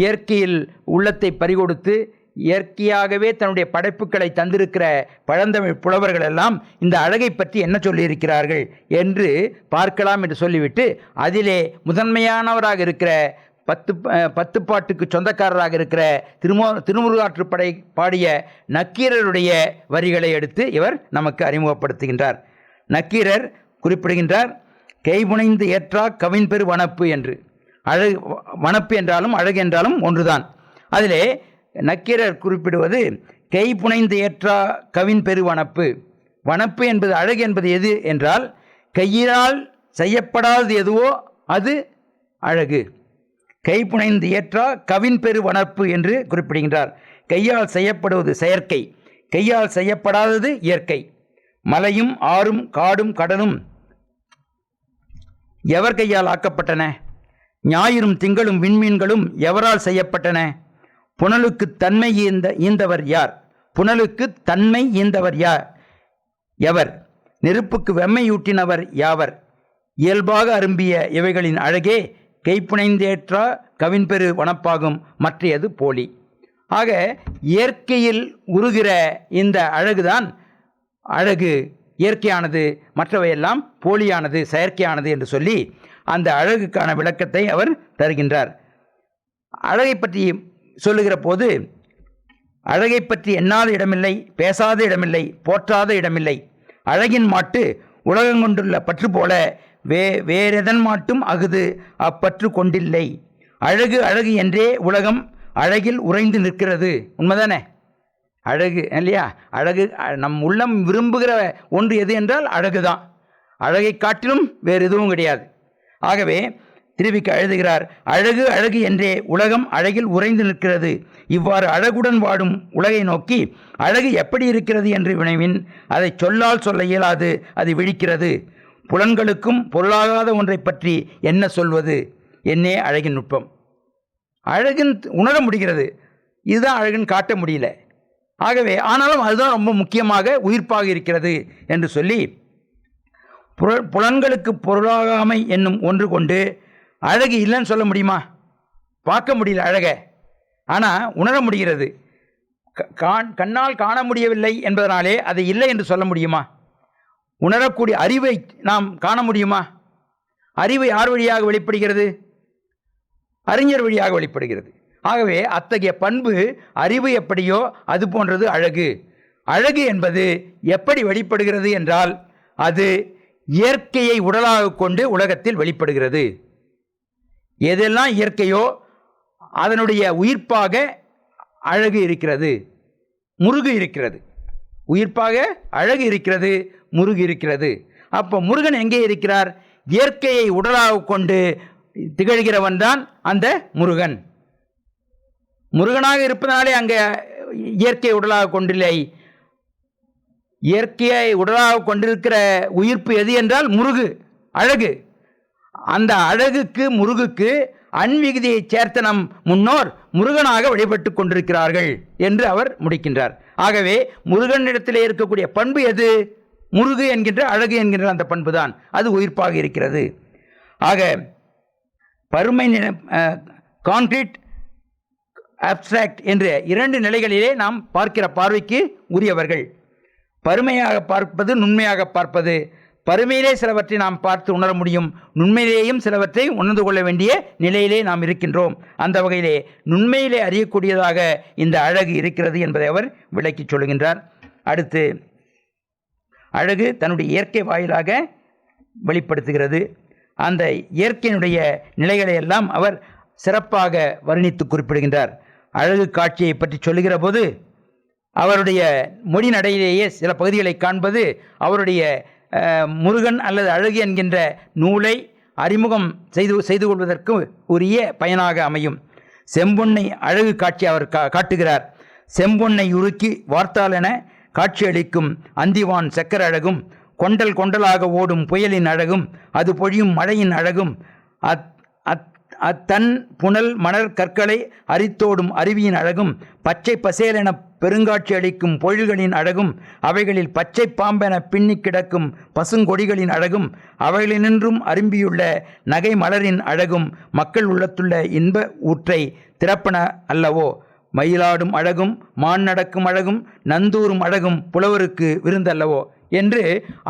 இயற்கையில் உள்ளத்தை பறிகொடுத்து இயற்கையாகவே தன்னுடைய படைப்புகளை தந்திருக்கிற பழந்தமிழ் புலவர்கள் எல்லாம் இந்த அழகை பற்றி என்ன சொல்லியிருக்கிறார்கள் என்று பார்க்கலாம் என்று சொல்லிவிட்டு, அதிலே முதன்மையானவராக இருக்கிற 10 பாட்டுக்கு சொந்தக்காரராக இருக்கிற திருமுருகாற்றுப்படை பாடிய நக்கீரருடைய வரிகளை எடுத்து இவர் நமக்கு அறிமுகப்படுத்துகின்றார். நக்கீரர் குறிப்பிடுகின்றார், கைபுனைந்து ஏற்றா கவின்பெரு வனப்பு என்று. அழகு, வனப்பு என்றாலும் அழகு என்றாலும் ஒன்றுதான். அதிலே நக்கீரர் குறிப்பிடுவது, கை புனைந்து ஏற்றா கவின் பெரு வனப்பு. வனப்பு என்பது அழகு என்பது எது என்றால் கையினால் செய்யப்படாதது எதுவோ அது அழகு. கை புனைந்து ஏற்றா கவின் பெரு வனப்பு என்று குறிப்பிடுகின்றார். கையால் செய்யப்படுவது செயற்கை, கையால் செய்யப்படாதது இயற்கை. மலையும் ஆறும் காடும் கடலும் எவர் கையால் ஆக்கப்பட்டன? ஞாயிறும் திங்களும் விண்மீன்களும் எவரால் செய்யப்பட்டன? புனலுக்கு தன்மை ஈந்தவர் யார்? புனலுக்கு தன்மை ஈந்தவர் யார்? எவர்? நெருப்புக்கு வெம்மையூட்டினவர் யாவர்? இயல்பாக அரும்பிய இவைகளின் அழகே கைப்புனைந்தேற்றா கவின்பெரு வனப்பாகும், மற்றையது போலி. ஆக இயற்கையில் உருகிற இந்த அழகுதான் அழகு, இயற்கையானது, மற்றவையெல்லாம் போலியானது, செயற்கையானது என்று சொல்லி அந்த அழகுக்கான விளக்கத்தை அவர் தருகின்றார். அழகை பற்றி சொல்லுகிற போது அழகை பற்றி எண்ணாத இடமில்லை, பேசாத இடமில்லை, போற்றாத இடமில்லை. அழகின் மாட்டு உலகங்கொண்டுள்ள பற்று போல வேறெதன் மாட்டும் அகுது அப்பற்று கொண்டில்லை. அழகு அழகு என்றே உலகம் அழகில் உறைந்து நிற்கிறது. உண்மைதானே? அழகு இல்லையா? அழகு நம் உள்ளம் விரும்புகிற ஒன்று எது என்றால் அழகுதான். அழகை காட்டிலும் வேறு எதுவும் கிடையாது. ஆகவே திருவிக்க எழுதுகிறார், அழகு அழகு என்றே உலகம் அழகில் உறைந்து நிற்கிறது. இவ்வாறு அழகுடன் வாடும் உலகை நோக்கி அழகு எப்படி இருக்கிறது என்று வினைவின் அதை சொல்லால் சொல்ல இயலாது, அது விழிக்கிறது. புலன்களுக்கும் பொருளாகாத ஒன்றை பற்றி என்ன சொல்வது? என்னே அழகின் நுட்பம். அழகின் உணர முடிகிறது, இதுதான் அழகின் காட்ட முடியல. ஆகவே ஆனாலும் அதுதான் ரொம்ப முக்கியமாக உயிர்ப்பாக இருக்கிறது என்று சொல்லி புலன்களுக்கு பொருளாகாமை என்னும் ஒன்று கொண்டு அழகு இல்லைன்னு சொல்ல முடியுமா? பார்க்க முடியல அழகை, ஆனால் உணர முடிகிறது. கண்ணால் காண முடியவில்லை என்பதனாலே அது இல்லை என்று சொல்ல முடியுமா? உணரக்கூடிய அறிவை நாம் காண முடியுமா? அறிவு யார் வழியாக வெளிப்படுகிறது? அறிஞர் வழியாக வெளிப்படுகிறது. ஆகவே அத்தகைய பண்பு அறிவு எப்படியோ அது போன்றது அழகு. அழகு என்பது எப்படி வெளிப்படுகிறது என்றால் அது இயற்கையை உடலாக கொண்டு உலகத்தில் வெளிப்படுகிறது. எதெல்லாம் இயற்கையோ அதனுடைய உயிர்ப்பாக அழகு இருக்கிறது, முருகு இருக்கிறது. உயிர்ப்பாக அழகு இருக்கிறது, முருகு இருக்கிறது. அப்போ முருகன் எங்கே இருக்கிறார்? இயற்கையை உடலாக கொண்டு திகழ்கிறவன் தான் அந்த முருகன். முருகனாக இருப்பதனாலே அங்கே இயற்கையை உடலாக கொண்டில்லை. இயற்கையை உடலாக கொண்டிருக்கிற உயிர்ப்பு எது என்றால் முருகு, அழகு. அந்த அழகுக்கு முருகுக்கு அன்விகுதியை சேர்த்த நம் முன்னோர் முருகனாக வழிபட்டு கொண்டிருக்கிறார்கள் என்று அவர் முடிக்கின்றார். ஆகவே முருகனிடத்திலே இருக்கக்கூடிய பண்பு எது? முருகு என்கின்ற அழகு என்கின்ற அந்த பண்பு தான், அது உயிர்ப்பாக இருக்கிறது. ஆக பருமை கான்கிரீட் அப்ஸ்ட்ராக்ட் என்ற இரண்டு நிலைகளிலே நாம் பார்க்கிற பார்வைக்கு உரியவர்கள். பருமையாக பார்ப்பது, நுண்மையாக பார்ப்பது. பருமையிலே சிலவற்றை நாம் பார்த்து உணர முடியும், நுண்மையிலேயும் சிலவற்றை உணர்ந்து கொள்ள வேண்டிய நிலையிலே நாம் இருக்கின்றோம். அந்த வகையிலே நுண்மையிலே அறியக்கூடியதாக இந்த அழகு இருக்கிறது என்பதை அவர் விளக்கி சொல்கின்றார். அடுத்து அழகு தன்னுடைய இயற்கை வாயிலாக வெளிப்படுத்துகிறது. அந்த இயற்கையினுடைய நிலைகளை எல்லாம் அவர் சிறப்பாக வர்ணித்து குறிப்பிடுகின்றார். அழகு காட்சியை பற்றி சொல்லுகிற போது அவருடைய மொழி நடையிலேயே சில பகுதிகளை காண்பது அவருடைய முருகன் அல்லது அழகு என்கின்ற நூலை அறிமுகம் செய்து கொள்வதற்கு உரிய பயனாக அமையும். செம்பொன்னை அழகு காட்சி அவர் காட்டுகிறார். செம்பொன்னை உருக்கி வார்த்தாலென காட்சியளிக்கும் அந்திவான் சக்கர அழகும், கொண்டல் கொண்டலாக ஓடும் புயலின் அழகும், அது பொழியும் மழையின் அழகும், அத்தன் புனல் மணர் கற்களை அரித்தோடும் அருவியின் அழகும், பச்சை பசேலென பெருங்காட்சி அளிக்கும் பொழில்களின் அழகும், அவைகளில் பச்சை பாம்பென பின்னி கிடக்கும் பசுங்கொடிகளின் அழகும், அவைகளினின்றும் அரும்பியுள்ள நகை மலரின் அழகும், மக்கள் உள்ளத்துள்ள இன்ப ஊற்றை திறப்பன அல்லவோ. மயிலாடும் அழகும், மான் நடக்கும் அழகும், நந்தூரும் அழகும் புலவருக்கு விருந்தல்லவோ என்று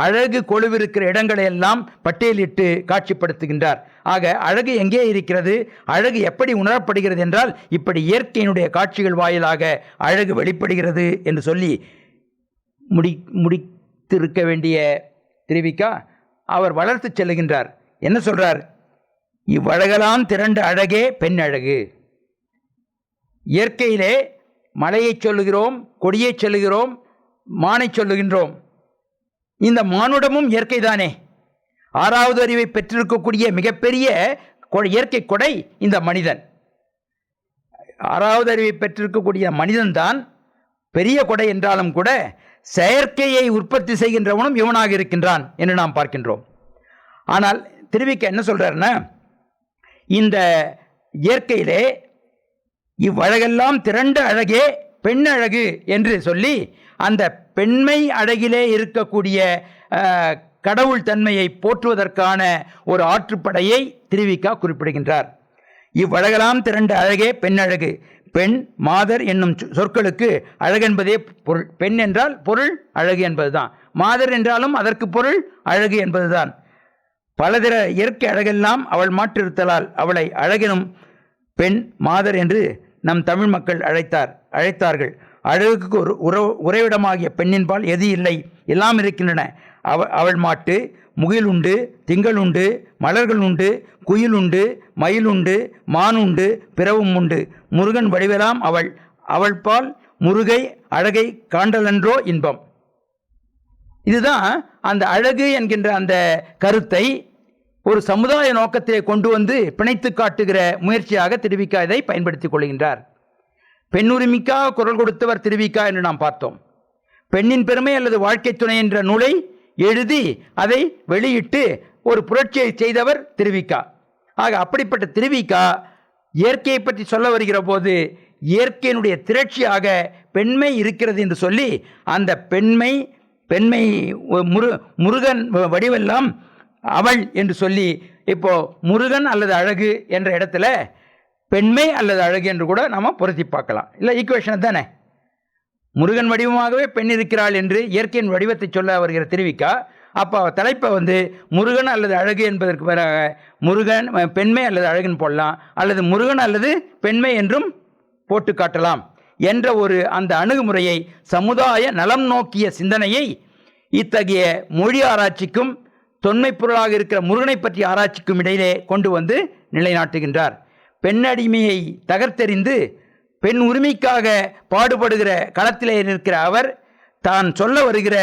அழகு கொழுவிருக்கிற இடங்களையெல்லாம் பட்டியலிட்டு காட்சிப்படுத்துகின்றார். ஆக அழகு எங்கே இருக்கிறது? அழகு எப்படி உணரப்படுகிறது என்றால் இப்படி இயற்கையினுடைய காட்சிகள் வாயிலாக அழகு வெளிப்படுகிறது என்று சொல்லி முடித்திருக்க வேண்டிய திருவிக்கா அவர் வளர்த்து செல்லுகின்றார். என்ன சொல்றார்? இவ்வழகெல்லாம் திரண்ட அழகே பெண் அழகு. இயற்கையிலே மலையை சொல்லுகிறோம், கொடியை சொல்லுகிறோம், மானை சொல்லுகின்றோம். இந்த மானுடமும் இயற்கை தானே. 6வது அறிவை பெற்றிருக்கக்கூடிய மிகப்பெரிய இயற்கை கொடை இந்த மனிதன். 6வது அறிவை பெற்றிருக்கக்கூடிய மனிதன்தான் பெரிய கொடை என்றாலும் கூட செயற்கையை உற்பத்தி செய்கின்றவனும் இவனாக இருக்கின்றான் என்று நாம் பார்க்கின்றோம். ஆனால் திருவிக்க என்ன சொல்றாருன்னா, இந்த இயற்கையிலே இவ்வழகெல்லாம் திரண்ட அழகே பெண் அழகு என்று சொல்லி அந்த பெண்மை அழகிலே இருக்கக்கூடிய கடவுள் தன்மையை போற்றுவதற்கான ஒரு ஆற்றுப்படையை திருவிக்கா குறிப்பிடுகின்றார். இவ்வழகெல்லாம் திரண்ட அழகே பெண் அழகு. பெண், மாதர் என்னும் சொற்களுக்கு அழகென்பதே பொருள். பெண் என்றால் பொருள், அழகு என்பதுதான். மாதர் என்றாலும் அதற்கு பொருள் அழகு என்பதுதான். பலதர இயற்கை அழகெல்லாம் அவள் மாற்றிருத்தலால் அவளை அழகெனும் பெண் மாதர் என்று நம் தமிழ் மக்கள் அழைத்தார்கள். அழகுக்கு ஒரு உறைவிடமாகிய பெண்ணின்பால் எது இல்லை, எல்லாம் இருக்கின்றன. அவள் மாட்டு, முகில் உண்டு, திங்கள் உண்டு, மலர்கள் உண்டு, குயில் உண்டு, மயில் உண்டு, மான் உண்டு, பிறவும் உண்டு. முருகன் வடிவெல்லாம் அவள் பால் முருகை அழகை காண்டலன்றோ இன்பம். இதுதான் அந்த அழகு என்கின்ற அந்த கருத்தை ஒரு சமுதாய நோக்கத்தை கொண்டு வந்து பிணைத்து காட்டுகிற முயற்சியாக திருவிக்கா இதை பயன்படுத்திக் கொள்கின்றார். பெண்ணுரிமைக்காக குரல் கொடுத்தவர் திருவிக்கா என்று நாம் பார்த்தோம். பெண்ணின் பெருமை அல்லது வாழ்க்கை துணை என்ற நூலை எழுதி அதை வெளியிட்டு ஒரு புரட்சியை செய்தவர் திருவிக்கா. ஆக அப்படிப்பட்ட திருவிக்கா இயற்கையை பற்றி சொல்ல வருகிற போது இயற்கையினுடைய திரட்சியாக பெண்மை இருக்கிறது என்று சொல்லி அந்த பெண்மை முருகன் வடிவெல்லாம் அவள் என்று சொல்லி இப்போ முருகன் அல்லது அழகு என்ற இடத்துல பெண்மை அல்லது அழகு என்று கூட நாம் பொருத்தி பார்க்கலாம். இல்லை, ஈக்குவேஷன் தானே. முருகன் வடிவமாகவே பெண் இருக்கிறாள் என்று இயற்கையின் வடிவத்தை சொல்ல வருகிற திருவிக்கா அப்போ தலைப்பை வந்து முருகன் அல்லது அழகு என்பதற்கு பிறகு முருகன் பெண்மை அல்லது அழகுன்னு போடலாம், அல்லது முருகன் அல்லது பெண்மை என்றும் போட்டு காட்டலாம் என்ற ஒரு அந்த அணுகுமுறையை, சமுதாய நலம் நோக்கிய சிந்தனையை இத்தகைய மொழி ஆராய்ச்சிக்கும் தொன்மை பொருளாக இருக்கிற முருகனை பற்றிய ஆராய்ச்சிக்கும் இடையிலே கொண்டு வந்து நிலைநாட்டுகின்றார். பெண்ணடிமையை தகர்த்தெறிந்து பெண் உரிமைக்காக பாடுபடுகிற களத்திலே இருக்கிற அவர் தான் சொல்ல வருகிற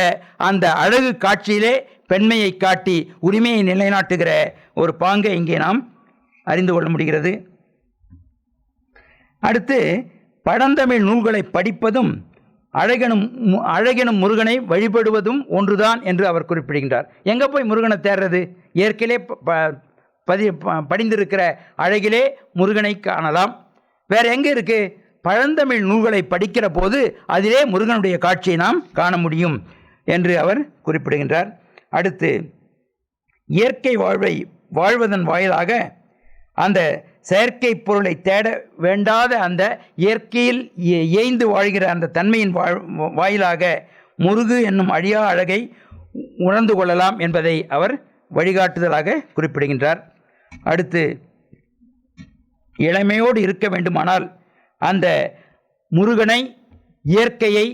அந்த அழகு காட்சியிலே பெண்மையை காட்டி உரிமையை நிலைநாட்டுகிற ஒரு பாங்கை இங்கே நாம் அறிந்து கொள்ள முடிகிறது. அடுத்து, பழந்தமிழ் நூல்களை படிப்பதும் அழகெனும் முருகனை வழிபடுவதும் ஒன்றுதான் என்று அவர் குறிப்பிடுகின்றார். எங்கே போய் முருகனை தேடுறது? இயற்கையிலே படிந்திருக்கிற அழகிலே முருகனை காணலாம். வேற எங்கே இருக்கு? பழந்தமிழ் நூல்களை படிக்கிற போது அதிலே முருகனுடைய காட்சியை நாம் காண முடியும் என்று அவர் குறிப்பிடுகின்றார். அடுத்து, இயற்கை வாழ்வை வாழ்வதன் வாயிலாக அந்த செயற்கை பொருளை தேட வேண்டாத அந்த இயற்கையில் ஏய்ந்து வாழ்கிற அந்த தன்மையின் வாயிலாக முருகு என்னும் அழியா அழகை உணர்ந்து கொள்ளலாம் என்பதை அவர் வழிகாட்டுதலாக குறிப்பிடுகின்றார். அடுத்து, இளமையோடு இருக்க வேண்டுமானால் அந்த முருகனை இயற்கையை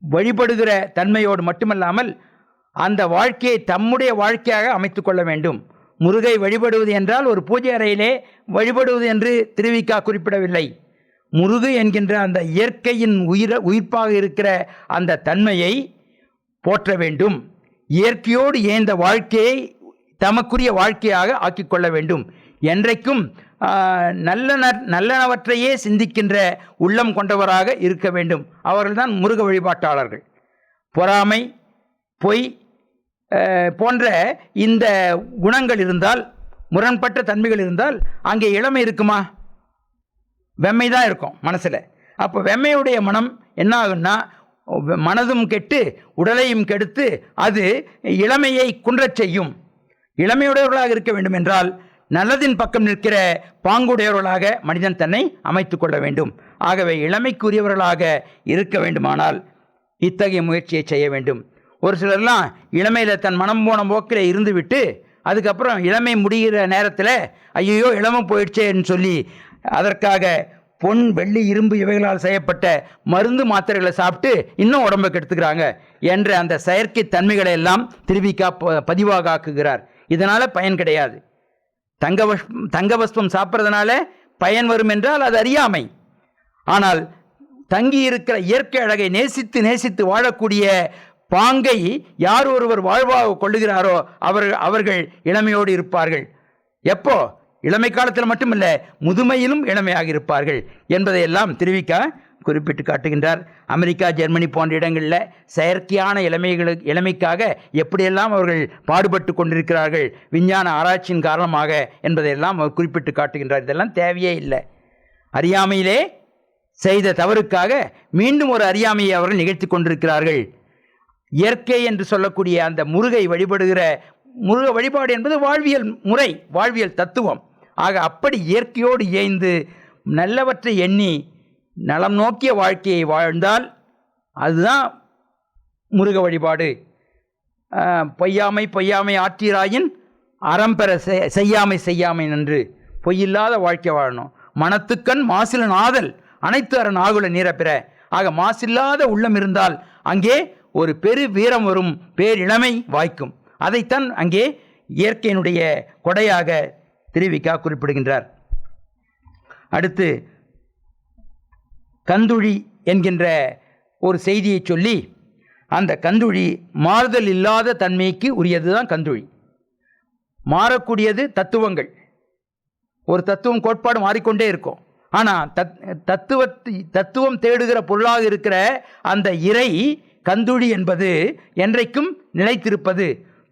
வழிபடுகிற தன்மையோடு மட்டுமல்லாமல் அந்த வாழ்க்கையை தம்முடைய வாழ்க்கையாக அமைத்து கொள்ள வேண்டும். முருகை வழிபடுவது என்றால் ஒரு பூஜை அறையிலே வழிபடுவது என்று திருவிக்கா குறிப்பிடவில்லை. முருகு என்கின்ற அந்த இயற்கையின் உயிர்ப்பாக இருக்கிற அந்த தன்மையை போற்ற வேண்டும். இயற்கையோடு ஏந்த வாழ்க்கையை தமக்குரிய வாழ்க்கையாக ஆக்கிக்கொள்ள வேண்டும். என்றைக்கும் நல்லனவற்றையே சிந்திக்கின்ற உள்ளம் கொண்டவராக இருக்க வேண்டும். அவர்கள்தான் முருக வழிபாட்டாளர்கள். பொறாமை, பொய் போன்ற இந்த குணங்கள் இருந்தால், முரண்பட்ட தன்மைகள் இருந்தால் அங்கே இளமை இருக்குமா? வெம்மை தான் இருக்கும் மனசில். அப்போ வெம்மையுடைய மனம் என்ன ஆகுன்னா, மனதும் கெட்டு உடலையும் கெடுத்து அது இளமையை குன்றச் செய்யும். இளமையுடையவர்களாக இருக்க வேண்டும் என்றால் நல்லதின் பக்கம் நிற்கிற பாங்குடையவர்களாக மனிதன் தன்னை அமைத்து கொள்ள வேண்டும். ஆகவே இளமைக்குரியவர்களாக இருக்க வேண்டுமானால் இத்தகைய முயற்சியை செய்ய வேண்டும். ஒரு சிலர்லாம் இளமையில் தன் மனம் போன போக்கில் இருந்துவிட்டு அதுக்கப்புறம் இளமை முடிகிற நேரத்தில் ஐயோ இளமை போயிடுச்சேன்னு சொல்லி அதற்காக பொன், வெள்ளி, இரும்பு இவைகளால் செய்யப்பட்ட மருந்து மாத்திரைகளை சாப்பிட்டு இன்னும் உடம்பை கெடுத்துக்கிறாங்க என்ற அந்த செயற்கை தன்மைகளை எல்லாம் திருவிக்கா பதிவாக ஆக்குகிறார். இதனால் பயன் கிடையாது. தங்கபஸ்பம் சாப்பிட்றதுனால பயன் வரும் என்றால் அது அறியாமை. ஆனால் தங்கி இருக்கிற இயற்கை அழகை நேசித்து நேசித்து வாழக்கூடிய பாங்கை யார் ஒருவர் வாழ்வாக கொள்ளுகிறாரோ அவர்கள் இளமையோடு இருப்பார்கள். எப்போ? இளமை காலத்தில் மட்டுமல்ல, முதுமையிலும் இளமையாக இருப்பார்கள் என்பதையெல்லாம் திருவிக்கா குறிப்பிட்டு காட்டுகின்றார். அமெரிக்கா, ஜெர்மனி போன்ற இடங்களில் செயற்கையான இளமைக்காக எப்படியெல்லாம் அவர்கள் பாடுபட்டு கொண்டிருக்கிறார்கள் விஞ்ஞான ஆராய்ச்சியின் காரணமாக என்பதையெல்லாம் அவர் குறிப்பிட்டு காட்டுகின்றார். இதெல்லாம் தேவையே இல்லை. அறியாமையிலே செய்த தவறுக்காக மீண்டும் ஒரு அறியாமையை அவர்கள் நிகழ்த்தி கொண்டிருக்கிறார்கள். இயற்கை என்று சொல்லக்கூடிய அந்த முருகை வழிபடுகிற முருக வழிபாடு என்பது வாழ்வியல் முறை, வாழ்வியல் தத்துவம். ஆக அப்படி இயற்கையோடு இயைந்து நல்லவற்றை எண்ணி நலம் நோக்கிய வாழ்க்கையை வாழ்ந்தால் அதுதான் முருக வழிபாடு. பொய்யாமை ஆற்றீராயின் அறம்பெற செய்யாமை நன்று. பொய்யில்லாத வாழ்க்கை வாழணும். மனத்துக்கண் மாசிலன் ஆதல் அனைத்து அரண் ஆகுல நீரப்பிற. ஆக மாசில்லாத உள்ளம் இருந்தால் அங்கே ஒரு பெரு வீரம் வரும், பேரிழமை வாய்க்கும். அதைத்தான் அங்கே இயற்கையினுடைய கொடையாக திருவிக்கா குறிப்பிடுகின்றார். அடுத்து கந்துழி என்கின்ற ஒரு செய்தியை சொல்லி, அந்த கந்துழி மாறுதல் இல்லாத தன்மைக்கு உரியதுதான் கந்துழி. மாறக்கூடியது தத்துவங்கள். ஒரு தத்துவம் கோட்பாடு மாறிக்கொண்டே இருக்கும். ஆனால் தத்துவம் தேடுகிற பொருளாக இருக்கிற அந்த இறை கந்துழி என்பது என்றைக்கும் நிலைத்திருப்பது,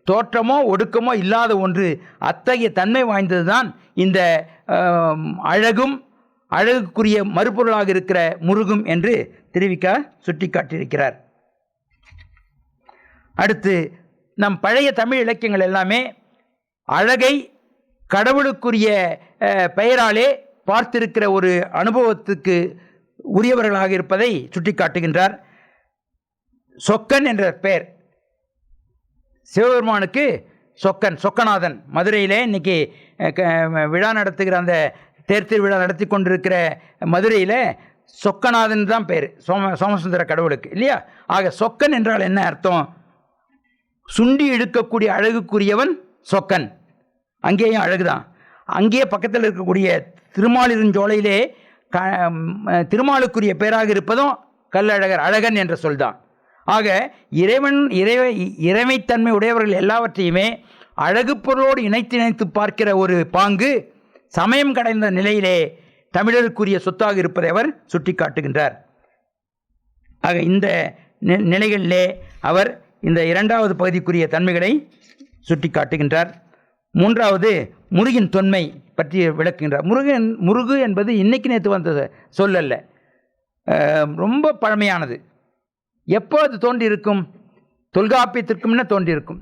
தோற்றமோ ஒடுக்கமோ இல்லாத ஒன்று. அத்தகைய தன்மை வாய்ந்தது தான் இந்த அழகுக்குரிய மறுபொருளாக இருக்கிற முருகும் என்று திருவிக்கா சுட்டி காட்டியிருக்கிறார். அடுத்து நம் பழைய தமிழ் இலக்கியங்கள் எல்லாமே அழகை கடவுளுக்குரிய பெயராலே பார்த்திருக்கிற ஒரு அனுபவத்துக்கு உரியவர்களாக இருப்பதை சுட்டி காட்டுகின்றார். சொக்கன் என்ற பெயர் சிவபெருமானுக்கு சொக்கநாதன். மதுரையிலே இன்னைக்கு விழா நடத்துகிற அந்த தேர் திருவிழா நடத்தி கொண்டிருக்கிற மதுரையில் சொக்கநாதன் தான் பேர், சோமசுந்தர கடவுளுக்கு இல்லையா? ஆக சொக்கன் என்றால் என்ன அர்த்தம்? சுண்டி இழுக்கக்கூடிய அழகுக்குரியவன் சொக்கன். அங்கேயும் அழகுதான். அங்கேயே பக்கத்தில் இருக்கக்கூடிய திருமாலிருஞ்சோலையிலே திருமாலுக்குரிய பேராக இருப்பதும் கல்லழகர், அழகன் என்ற சொல்தான். ஆக இறைமைத்தன்மை உடையவர்கள் எல்லாவற்றையுமே அழகு பொருளோடு இணைத்து பார்க்கிற ஒரு பாங்கு சமயம் கடைந்த நிலையிலே தமிழருக்குரிய சொத்தாக இருப்பதை அவர் சுட்டி காட்டுகின்றார். ஆக இந்த நிலைகளிலே அவர் இந்த இரண்டாவது பகுதிக்குரிய தன்மைகளை சுட்டி காட்டுகின்றார். மூன்றாவது முருகின் தொன்மை பற்றி விளக்குகின்றார். முருகு என்பது இன்னைக்கு நேற்று வந்த சொல்லல்ல, ரொம்ப பழமையானது. எப்போ அது தோன்றியிருக்கும்? தொல்காப்பியத்திற்கு முன்ன தோன்றியிருக்கும்.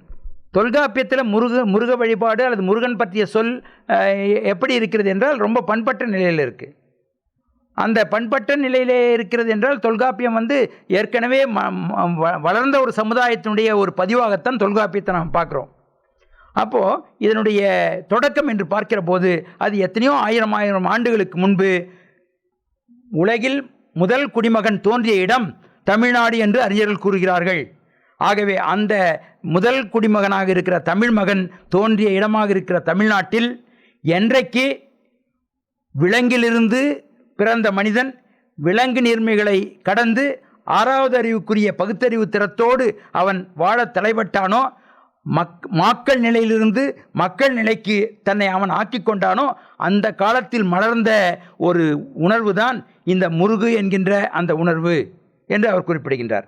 தொல்காப்பியத்தில் முருக வழிபாடு அல்லது முருகன் பற்றிய சொல் எப்படி இருக்கிறது என்றால் ரொம்ப பண்பட்ட நிலையில் இருக்குது. அந்த பண்பட்ட நிலையிலே இருக்கிறது என்றால் தொல்காப்பியம் ஏற்கனவே வளர்ந்த ஒரு சமுதாயத்தினுடைய ஒரு பதிவாகத்தான் தொல்காப்பியத்தை நாம் பார்க்குறோம். அப்போது இதனுடைய தொடக்கம் என்று பார்க்கிற போது அது எத்தனையோ ஆயிரம் ஆண்டுகளுக்கு முன்பு உலகில் முதல் குடிமகன் தோன்றிய இடம் தமிழ்நாடு என்று அறிஞர்கள் கூறுகிறார்கள். ஆகவே அந்த முதல் குடிமகனாக இருக்கிற தமிழ் மகன் தோன்றிய இடமாக இருக்கிற தமிழ்நாட்டில் என்றைக்கு விலங்கிலிருந்து பிறந்த மனிதன் விலங்கு நீர்மைகளை கடந்து ஆறாவது அறிவுக்குரிய பகுத்தறிவு திறத்தோடு அவன் வாழ தலைப்பட்டானோ, மாக்கள் நிலையிலிருந்து மக்கள் நிலைக்கு தன்னை அவன் ஆக்கி கொண்டானோ, அந்த காலத்தில் மலர்ந்த ஒரு உணர்வு தான் இந்த முருகு என்கின்ற அந்த உணர்வு என்று அவர் குறிப்பிடுகின்றார்.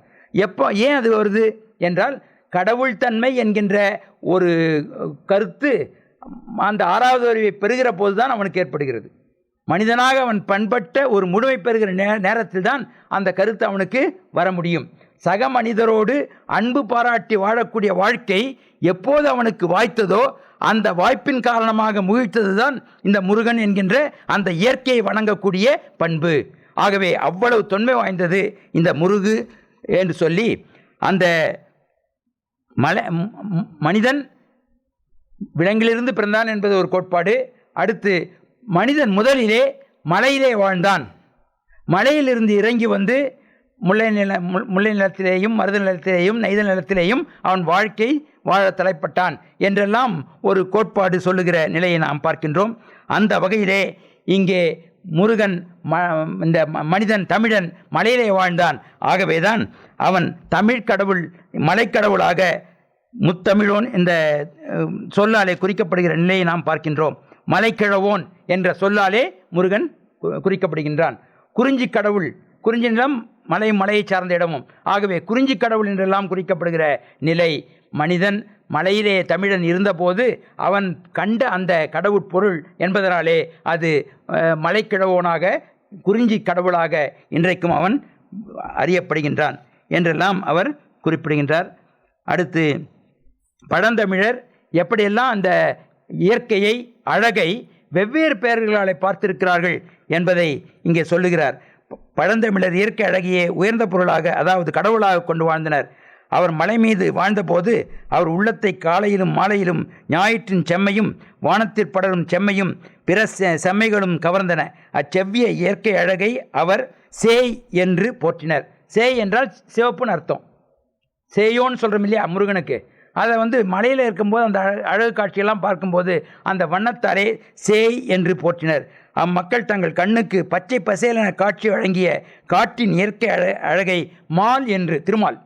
ஏன் அது வருது என்றால், கடவுள் தன்மை என்கின்ற ஒரு கருத்து அந்த ஆறாவது அறிவை பெறுகிற போதுதான் அவனுக்கு ஏற்படுகிறது. மனிதனாக அவன் பண்பட்ட ஒரு முழுமை பெறுகிற நேரத்தில் தான் அந்த கருத்து அவனுக்கு வர முடியும். சக மனிதரோடு அன்பு பாராட்டி வாழக்கூடிய வாழ்க்கை எப்போது அவனுக்கு வாய்த்ததோ அந்த வாய்ப்பின் காரணமாக முகிழ்த்தது தான் இந்த முருகன் என்கின்ற அந்த இயற்கையை வணங்கக்கூடிய பண்பு. ஆகவே அவ்வளவு தொன்மை வாய்ந்தது இந்த முருகு என்று சொல்லி, அந்த மனிதன் விலங்கிலிருந்து பிறந்தான் என்பது ஒரு கோட்பாடு. அடுத்து மனிதன் முதலிலே மலையிலே வாழ்ந்தான். மலையிலிருந்து இறங்கி முல்லை நிலத்திலேயும் மருத நிலத்திலேயும் நெய்த நிலத்திலேயும் அவன் வாழ்க்கை வாழ தலைப்பட்டான் என்றெல்லாம் ஒரு கோட்பாடு சொல்லுகிற நிலையை நாம் பார்க்கின்றோம். அந்த வகையிலே இங்கே முருகன் இந்த மனிதன் தமிழன் மலையிலே வாழ்ந்தான். ஆகவேதான் அவன் தமிழ் கடவுள் மலைக்கடவுளாக முத்தமிழோன் இந்த சொல்லாலே குறிக்கப்படுகிற நிலையை நாம் பார்க்கின்றோம். மலைக்கிழவோன் என்ற சொல்லாலே முருகன் குறிக்கப்படுகின்றான். குறிஞ்சி கடவுள், குறிஞ்சி நிலம் மலையை சார்ந்த இடமும், ஆகவே குறிஞ்சி கடவுள் என்றெல்லாம் குறிக்கப்படுகிற நிலை மனிதன் மலையிலே தமிழன் இருந்தபோது அவன் கண்ட அந்த கடவுட் பொருள் என்பதனாலே அது மலைக்கிழவோனாக குறிஞ்சி கடவுளாக இன்றைக்கும் அவன் அறியப்படுகின்றான் என்றெல்லாம் அவர் குறிப்பிடுகின்றார். அடுத்து பழந்தமிழர் எப்படியெல்லாம் அந்த இயற்கையை அழகை வெவ்வேறு பெயர்களாலே பார்த்திருக்கிறார்கள் என்பதை இங்கே சொல்லுகிறார். பழந்தமிழர் இயற்கை அழகியே உயர்ந்த பொருளாக, அதாவது கடவுளாக கொண்டு வாழ்ந்தனர். அவர் மலை மீது வாழ்ந்தபோது அவர் உள்ளத்தை காலையிலும் மாலையிலும் ஞாயிற்றின் செம்மையும் வானத்தில் படரும் செம்மையும் பிற செம்மைகளும் கவர்ந்தன. அச்செவ்விய இயற்கை அழகை அவர் சேய் என்று போற்றினர். சேய் என்றால் சிவப்புன்னு அர்த்தம். சேயோன்னு சொல்கிறோம் இல்லையா முருகனுக்கு, அதை மலையில் இருக்கும்போது அந்த அழகு காட்சியெல்லாம் பார்க்கும்போது அந்த வண்ணத்தாரே சேய் என்று போற்றினர். அம்மக்கள் தங்கள் கண்ணுக்கு பச்சை பசேலென காட்சி வழங்கிய காட்டின் இயற்கை அழகை மால் என்று, திருமால்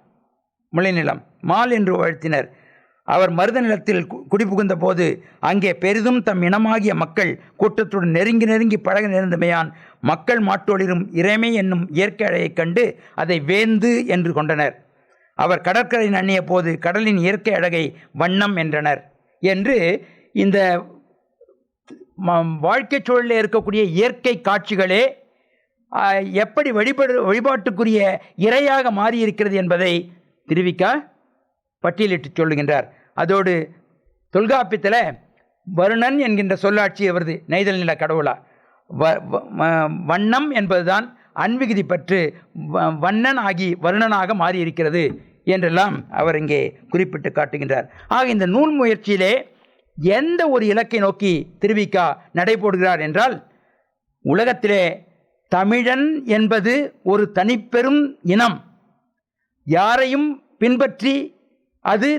முளைநிலம் மால் என்று வாழ்த்தினர். அவர் மருத நிலத்தில் குடிபுகுந்த போது அங்கே பெரிதும் தம் இனமாகிய மக்கள் கூட்டத்துடன் நெருங்கி பழக நேர்ந்தமையான் மக்கள் மாட்டோளிரும் இறைமை என்னும் இயற்கை அழகைக் கண்டு அதை வேந்து என்று கொண்டனர். அவர் கடற்கரை நண்ணிய போது கடலின் இயற்கை அழகை வண்ணம் என்றனர் என்று இந்த வாழ்க்கை சூழலில் இருக்கக்கூடிய இயற்கை காட்சிகளே எப்படி வழிபாட்டுக்குரிய இறையாக மாறியிருக்கிறது என்பதை திருவிக்கா பட்டியலிட்டு சொல்லுகின்றார். அதோடு தொல்காப்பியத்தில் வருணன் என்கின்ற சொல்லாட்சி அவரது நெய்தல் நில கடவுளா. வண்ணம் என்பதுதான் அன்விகுதி பற்று வண்ணன் ஆகி வருணனாக மாறியிருக்கிறது என்றெல்லாம் அவர் இங்கே குறிப்பிட்டு காட்டுகின்றார். ஆக இந்த நூல் முயற்சியிலே எந்த ஒரு இலக்கை நோக்கி திருவிக்கா நடைபோடுகிறார் என்றால், உலகத்திலே தமிழன் என்பது ஒரு தனிப்பெரும் இனம், யாரையும் பின்பற்றி அது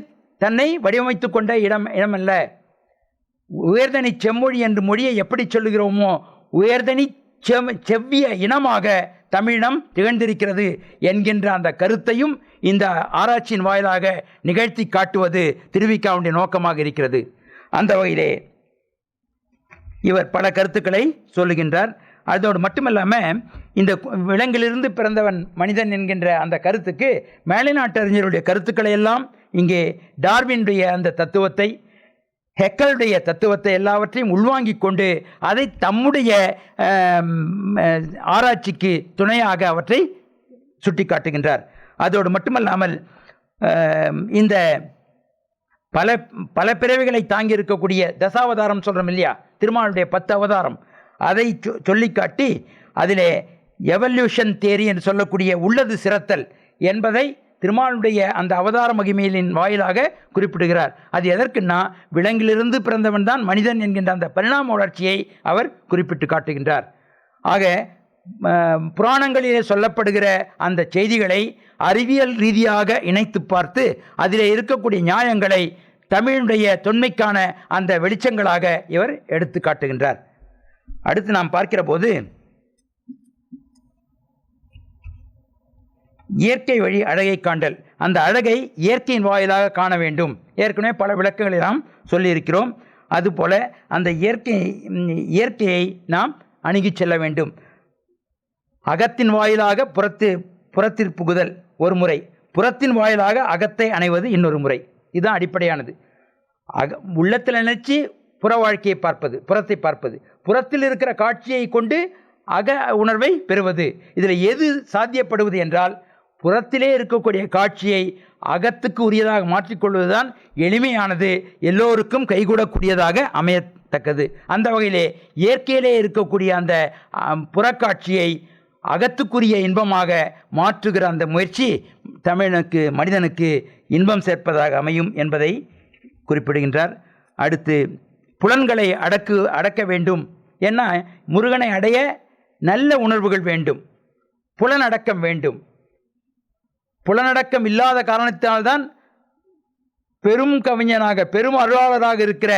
தன்னை வடிவமைத்து கொண்ட இடமல்ல. உயர்தனி செம்மொழி என்று மொழியை எப்படி சொல்லுகிறோமோ உயர்தனி செவ்விய இனமாக தமிழினம் திகழ்ந்திருக்கிறது என்கின்ற அந்த கருத்தையும் இந்த ஆராய்ச்சியின் வாயிலாக நிகழ்த்தி காட்டுவது திருவிக்காவுடைய நோக்கமாக இருக்கிறது. அந்த வகையிலே இவர் பல கருத்துக்களை சொல்லுகின்றார். அதோடு மட்டுமல்லாமல் இந்த விலங்கிலிருந்து பிறந்தவன் மனிதன் என்கின்ற அந்த கருத்துக்கு மேலை நாட்டு அறிஞருடைய கருத்துக்களை எல்லாம் இங்கே டார்வினுடைய அந்த தத்துவத்தை, ஹெக்கலுடைய தத்துவத்தை எல்லாவற்றையும் உள்வாங்கிக் கொண்டு அதை தம்முடைய ஆராய்ச்சிக்கு துணையாக அவற்றை சுட்டி காட்டுகின்றார். அதோடு மட்டுமல்லாமல் இந்த பல பிறவிகளை தாங்கி இருக்கக்கூடிய தசாவதாரம் சொல்கிறோம் இல்லையா, திருமாலுடைய 10 அவதாரம், அதை சொல்லிக்காட்டி அதிலே எவல்யூஷன் தியரி என்று சொல்லக்கூடிய உள்ளது சிறத்தல் என்பதை திருமாலுடைய அந்த அவதார மகிமையின் வாயிலாக குறிப்பிடுகிறார். அது எதற்குன்னா, விலங்கிலிருந்து பிறந்தவன் தான் மனிதன் என்கின்ற அந்த பரிணாம வளர்ச்சியை அவர் குறிப்பிட்டு காட்டுகின்றார். ஆக புராணங்களிலே சொல்லப்படுகிற அந்த செய்திகளை அறிவியல் ரீதியாக இணைத்து பார்த்து அதிலே இருக்கக்கூடிய நியாயங்களை தமிழுடைய தொன்மைக்கான அந்த வெளிச்சங்களாக இவர் எடுத்து காட்டுகின்றார். அடுத்து நாம் பார்க்கிற போது இயற்கை வழி அழகை காண்டல், அந்த அழகை இயற்கையின் வாயிலாக காண வேண்டும். ஏற்கனவே பல விளக்கங்களை நாம் சொல்லியிருக்கிறோம். அதுபோல அந்த இயற்கையை நாம் அணுகி செல்ல வேண்டும். அகத்தின் வாயிலாக புறத்தில் புகுதல் ஒரு முறை, புறத்தின் வாயிலாக அகத்தை அணைவது இன்னொரு முறை. இதுதான் அடிப்படையானது. உள்ளத்தில் நினைச்சு புற வாழ்க்கையை பார்ப்பது, புறத்தை பார்ப்பது, புறத்தில் இருக்கிற காட்சியை கொண்டு அக உணர்வை பெறுவது. இதில் எது சாத்தியப்படுவது என்றால், புறத்திலே இருக்கக்கூடிய காட்சியை அகத்துக்கு உரியதாக மாற்றிக்கொள்வதுதான் எளிமையானது, எல்லோருக்கும் கைகூடக்கூடியதாக அமையத்தக்கது. அந்த வகையிலே இயற்கையிலே இருக்கக்கூடிய அந்த புறக்காட்சியை அகத்துக்குரிய இன்பமாக மாற்றுகிற அந்த முயற்சி தமிழனுக்கு, மனிதனுக்கு இன்பம் சேர்ப்பதாக அமையும் என்பதை குறிப்பிடுகின்றார். அடுத்து புலன்களை அடக்க வேண்டும். ஏன்னா முருகனை அடைய நல்ல உணர்வுகள் வேண்டும், புலனடக்கம் வேண்டும். புலனடக்கம் இல்லாத காரணத்தினால்தான் பெரும் கவிஞனாக, பெரும் அருளாளராக இருக்கிற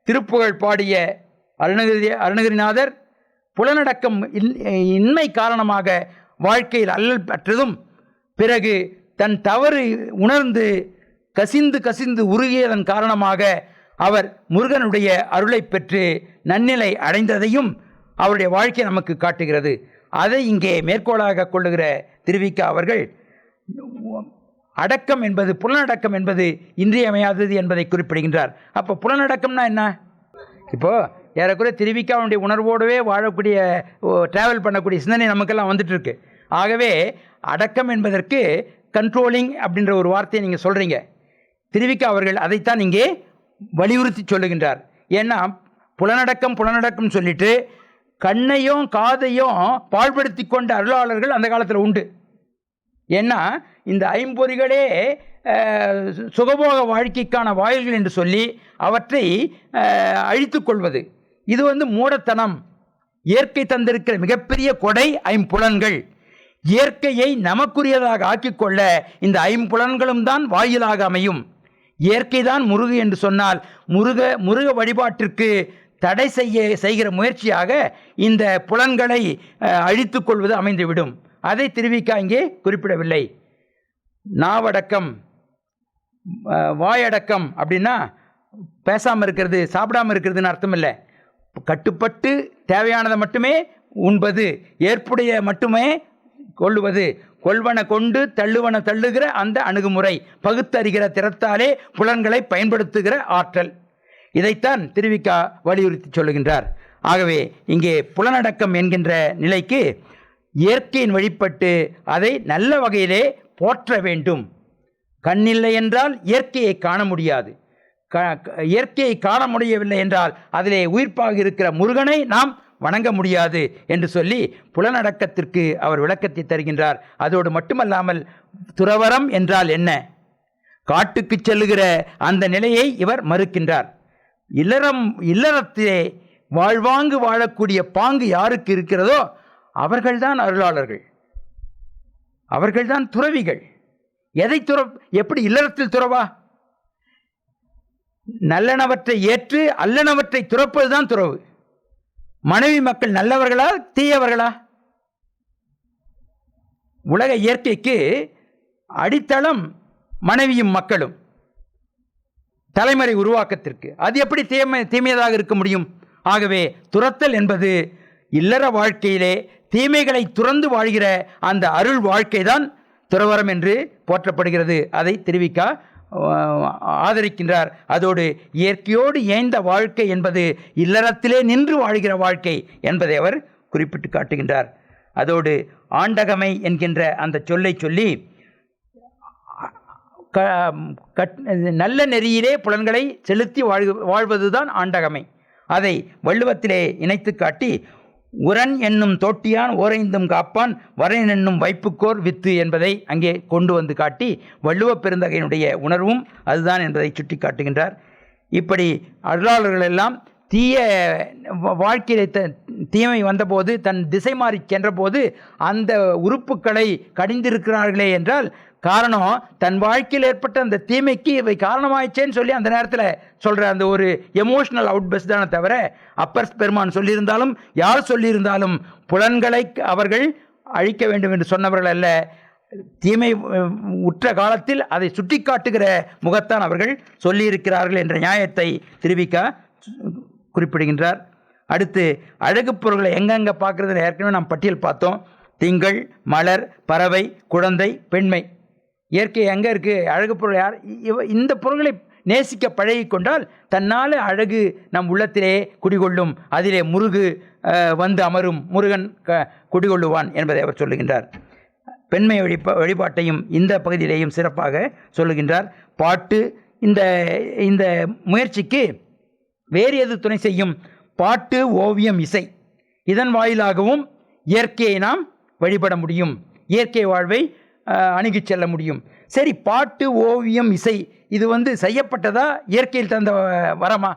திருப்புகழ் பாடிய அருணகிரிநாதர் புலனடக்கம் இன்மை காரணமாக வாழ்க்கையில் அல்லல் பெற்றதும், பிறகு தன் தவறு உணர்ந்து கசிந்து உருகியதன் காரணமாக அவர் முருகனுடைய அருளை பெற்று நன்னிலை அடைந்ததையும் அவருடைய வாழ்க்கை நமக்கு காட்டுகிறது. அதை இங்கே மேற்கோளாக கொள்ளுகிற திருவிக்கா அவர்கள் அடக்கம் என்பது, புலனடக்கம் என்பது இன்றியமையாதது என்பதை குறிப்பிடுகின்றார். அப்போ புலனடக்கம்னா என்ன? இப்போது ஏறக்குறைய திருவிக்காவுடைய உணர்வோடவே வாழக்கூடிய, ட்ராவல் பண்ணக்கூடிய சிந்தனை நமக்கெல்லாம் வந்துட்டு இருக்கு. ஆகவே அடக்கம் என்பதற்கு கண்ட்ரோலிங் அப்படின்ற ஒரு வார்த்தையை நீங்கள் சொல்கிறீங்க. திருவிக்கா அவர்கள் அதைத்தான் இங்கே வலியுறுத்தி சொல்லுகின்றார். ஏன்னா புலனடக்கம் சொல்லிட்டு கண்ணையும் காதையும் பாழ்படுத்தி கொண்ட அருளாளர்கள் அந்த காலத்தில் உண்டு. ஏன்னா இந்த ஐம்பொறிகளே சுகபோக வாழ்க்கைக்கான வாயில்கள் என்று சொல்லி அவற்றை அழித்து கொள்வது, இது மூடத்தனம். இயற்கை தந்திருக்கிற மிகப்பெரிய கொடை ஐம்புலன்கள். இயற்கையை நமக்குரியதாக ஆக்கிக்கொள்ள இந்த ஐம்புலன்களும் தான் வாயிலாக அமையும். இயற்கை தான் முருகு என்று சொன்னால் முருக வழிபாட்டிற்கு தடை செய்கிற முயற்சியாக இந்த புலன்களை அழித்து கொள்வது அமைந்துவிடும். அதை திருவிக்கா இங்கே குறிப்பிடவில்லை. நாவடக்கம், வாயடக்கம் அப்படின்னா பேசாமல் இருக்கிறது, சாப்பிடாமல் இருக்கிறதுன்னு அர்த்தம் இல்லை. கட்டுப்பட்டு தேவையானதை மட்டுமே உண்பது, ஏற்புடைய மட்டுமே கொள்ளுவது, கொள்வன கொண்டு தள்ளுவன தள்ளுகிற அந்த அணுகுமுறை, பகுத்தறிகிற திறத்தாலே புலன்களை பயன்படுத்துகிற ஆற்றல், இதைத்தான் திருவிக்கா வலியுறுத்தி சொல்லுகின்றார். ஆகவே இங்கே புலனடக்கம் என்கின்ற நிலைக்கு இயற்கையின் வழிபட்டு அதை நல்ல வகையிலே போற்ற வேண்டும். கண்ணில்லை என்றால் இயற்கையை காண முடியாது. இயற்கையை காண முடியவில்லை என்றால் அதிலே உயிர்ப்பாக இருக்கிற முருகனை நாம் வணங்க முடியாது என்று சொல்லி புலனடக்கத்திற்கு அவர் விளக்கத்தை தருகின்றார். அதோடு மட்டுமல்லாமல் துறவரம் என்றால் என்ன, காட்டுக்கு செல்லுகிற அந்த நிலையை இவர் மறுக்கின்றார். இல்லறத்திலே வாழ்வாங்கு வாழக்கூடிய பாங்கு யாருக்கு இருக்கிறதோ அவர்கள்தான் அருளாளர்கள், அவர்கள்தான் துறவிகள். எப்படி இல்லறத்தில் துறவா? நல்லனவற்றை ஏற்று அல்லனவற்றை துறப்பதுதான் துறவு. மனைவி மக்கள் நல்லவர்களா தீயவர்களா? உலக இயற்கைக்கு அடித்தளம் மனைவியும் மக்களும் தலைமுறை உருவாக்கத்திற்கு. அது எப்படி தீமையதாக இருக்க முடியும்? ஆகவே துறத்தல் என்பது இல்லற வாழ்க்கையிலே தீமைகளை துறந்து வாழ்கிற அந்த அருள் வாழ்க்கை தான் துறவரம் என்று போற்றப்படுகிறது. அதை திருவிக்கா ஆதரிக்கின்றார். அதோடு இயற்கையோடு இயைந்த வாழ்க்கை என்பது இல்லறத்திலே நின்று வாழ்கிற வாழ்க்கை என்பதை அவர் குறிப்பிட்டு காட்டுகின்றார். அதோடு ஆண்டகமை என்கின்ற அந்த சொல்லை சொல்லி நல்ல நெறியிலே புலன்களை செலுத்தி வாழ்வதுதான் ஆண்டகமை. அதை வள்ளுவத்திலே இணைத்து காட்டி உரன் என்னும் தோட்டியான் ஓரைந்தும் காப்பான் வரன் என்னும் வைப்புக்கோர் வித்து என்பதை அங்கே கொண்டு வந்து காட்டி வள்ளுவ பெருந்தகையினுடைய உணர்வும் அதுதான் என்பதை சுட்டி காட்டுகின்றார். இப்படி அருளாளர்கள் எல்லாம் தீய வாழ்க்கையிலே தீமை வந்தபோது தன் திசை மாறி சென்றபோது அந்த உறுப்புகளை கடிந்திருக்கிறார்களே என்றால் காரணம் தன் வாழ்க்கையில் ஏற்பட்ட அந்த தீமைக்கு இவை காரணமாயிச்சேன்னு சொல்லி அந்த நேரத்தில் சொல்கிற அந்த ஒரு எமோஷ்னல் அவுட்பஸ்ட் தானே தவிர அப்பர் பெருமான் சொல்லியிருந்தாலும் யார் சொல்லியிருந்தாலும் புலன்களை அவர்கள் அழிக்க வேண்டும் என்று சொன்னவர்கள் அல்ல. தீமை உற்ற காலத்தில் அதை சுட்டி காட்டுகிற முகத்தான் அவர்கள் சொல்லியிருக்கிறார்கள் என்ற நியாயத்தை திருவிக்கா குறிப்பிடுகின்றார். அடுத்து அழகு பொருள்களை எங்கெங்கே பார்க்குறதுல ஏற்கனவே நாம் பட்டியல் பார்த்தோம். திங்கள், மலர், பறவை, குழந்தை, பெண்மை. இயற்கை எங்கே இருக்குது? அழகு பொருள் யார்? இந்த பொருள்களை நேசிக்க பழகி கொண்டால் தன்னால் அழகு நம் உள்ளத்திலே குடிகொள்ளும், அதிலே முருகு வந்து அமரும், முருகன் குடிகொள்ளுவான் என்பதை அவர் சொல்லுகின்றார். பெண்மை வழிபாட்டையும் இந்த பகுதியிலேயும் சிறப்பாக சொல்லுகின்றார். பாட்டு இந்த முயற்சிக்கு வேறு எது துணை செய்யும்? பாட்டு, ஓவியம், இசை, இதன் வாயிலாகவும் இயற்கையை நாம் வழிபட முடியும், இயற்கை வாழ்வை அணுகி செல்ல முடியும். சரி, பாட்டு, ஓவியம், இசை இது செய்யப்பட்டதா, இயற்கையில் தந்த வரமா?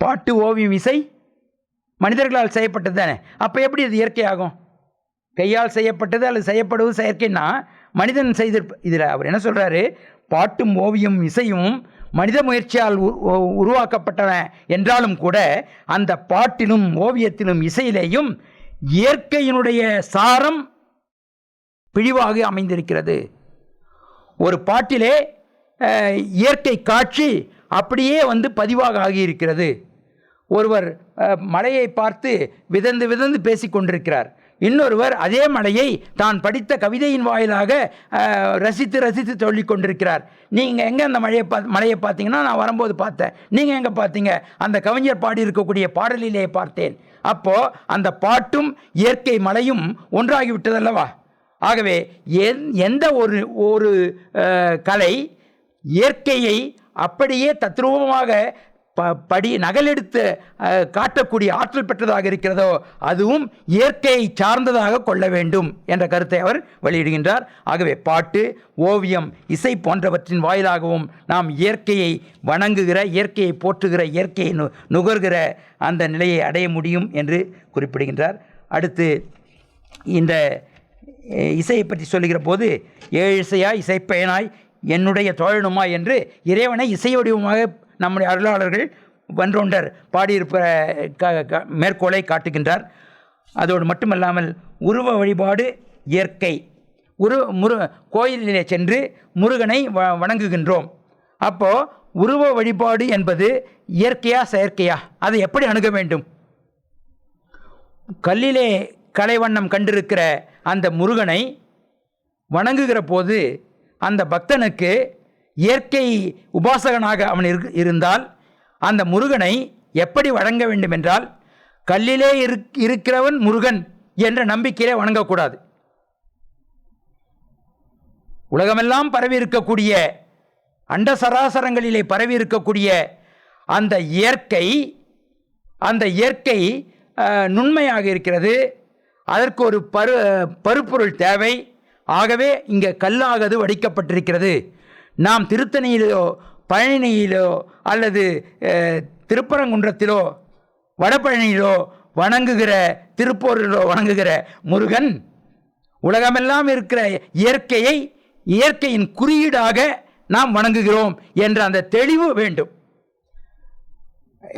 பாட்டு, ஓவியம், இசை மனிதர்களால் செய்யப்பட்டது தானே. அப்போ எப்படி அது இயற்கையாகும்? கையால் செய்யப்பட்டது அல்லது செய்யப்படுவது செயற்கைன்னா மனிதன் இதில் அவர் என்ன சொல்கிறாரு, பாட்டும் ஓவியம் இசையும் மனித முயற்சியால் உருவாக்கப்பட்டன என்றாலும் கூட அந்த பாட்டிலும் ஓவியத்திலும் இசையிலேயும் இயற்கையினுடைய சாரம் பிழிவாக அமைந்திருக்கிறது. ஒரு பாட்டிலே இயற்கை காட்சி அப்படியே பதிவாக ஆகியிருக்கிறது. ஒருவர் மலையை பார்த்து விதந்து விதந்து பேசிக்கொண்டிருக்கிறார். இன்னொருவர் அதே மலையை தான் படித்த கவிதையின் வாயிலாக ரசித்து ரசித்து சொல்லிக் கொண்டிருக்கிறார். நீங்கள் எங்கே அந்த மலையை பார்த்தீங்கன்னா, நான் வரும்போது பார்த்தேன். நீங்கள் எங்கே பார்த்தீங்க? அந்த கவிஞர் பாடி இருக்கக்கூடிய பாடலிலே பார்த்தேன். அப்போது அந்த பாட்டும் இயற்கை மலையும் ஒன்றாகிவிட்டதல்லவா? ஆகவே எந்த ஒரு கலை இயற்கையை அப்படியே தத்ரூபமாக நகலெடுத்து காட்டக்கூடிய ஆற்றல் பெற்றதாக இருக்கிறதோ அதுவும் இயற்கையை சார்ந்ததாக கொள்ள வேண்டும் என்ற கருத்தை அவர் வெளியிடுகின்றார். ஆகவே பாட்டு, ஓவியம், இசை போன்றவற்றின் வாயிலாகவும் நாம் இயற்கையை வணங்குகிற, இயற்கையை போற்றுகிற, இயற்கையை நுகர்கிற அந்த நிலையை அடைய முடியும் என்று குறிப்பிடுகின்றார். அடுத்து இந்த இசையை பற்றி சொல்லுகிற போது, ஏழு இசையாய் இசைப்பயனாய் என்னுடைய தோழனுமா என்று இறைவனை இசை வடிவமாக நம்முடைய அருளாளர்கள் வன்றொண்டர் பாடியிருப்ப மேற்கோளை காட்டுகின்றார். அதோடு மட்டுமல்லாமல் உருவ வழிபாடு இயற்கை. கோயிலிலே சென்று முருகனை வணங்குகின்றோம். அப்போது உருவ வழிபாடு என்பது இயற்கையா செயற்கையா? அதை எப்படி அணுக வேண்டும்? கல்லிலே கலைவண்ணம் கண்டிருக்கிற அந்த முருகனை வணங்குகிற போது அந்த பக்தனுக்கு இயற்கை உபாசகனாக அவன் இருந்தால் அந்த முருகனை எப்படி வணங்க வேண்டும் என்றால், கல்லிலே இருக்கிறவன் முருகன் என்ற நம்பிக்கையிலே வணங்கக்கூடாது. உலகமெல்லாம் பரவி இருக்கக்கூடிய, அண்ட சராசரங்களிலே பரவி இருக்கக்கூடிய அந்த இயற்கை நுண்மையாக இருக்கிறது. அதற்கு ஒரு பருப்பொருள் தேவை. ஆகவே இங்கே கல்லாகது வடிக்கப்பட்டிருக்கிறது. நாம் திருத்தணியிலோ பழனியிலோ அல்லது திருப்பரங்குன்றத்திலோ வடபழனியிலோ வணங்குகிற, திருப்போரிலோ வணங்குகிற முருகன் உலகமெல்லாம் இருக்கிற இயற்கையின் குறியீடாக நாம் வணங்குகிறோம் என்ற அந்த தெளிவு வேண்டும்.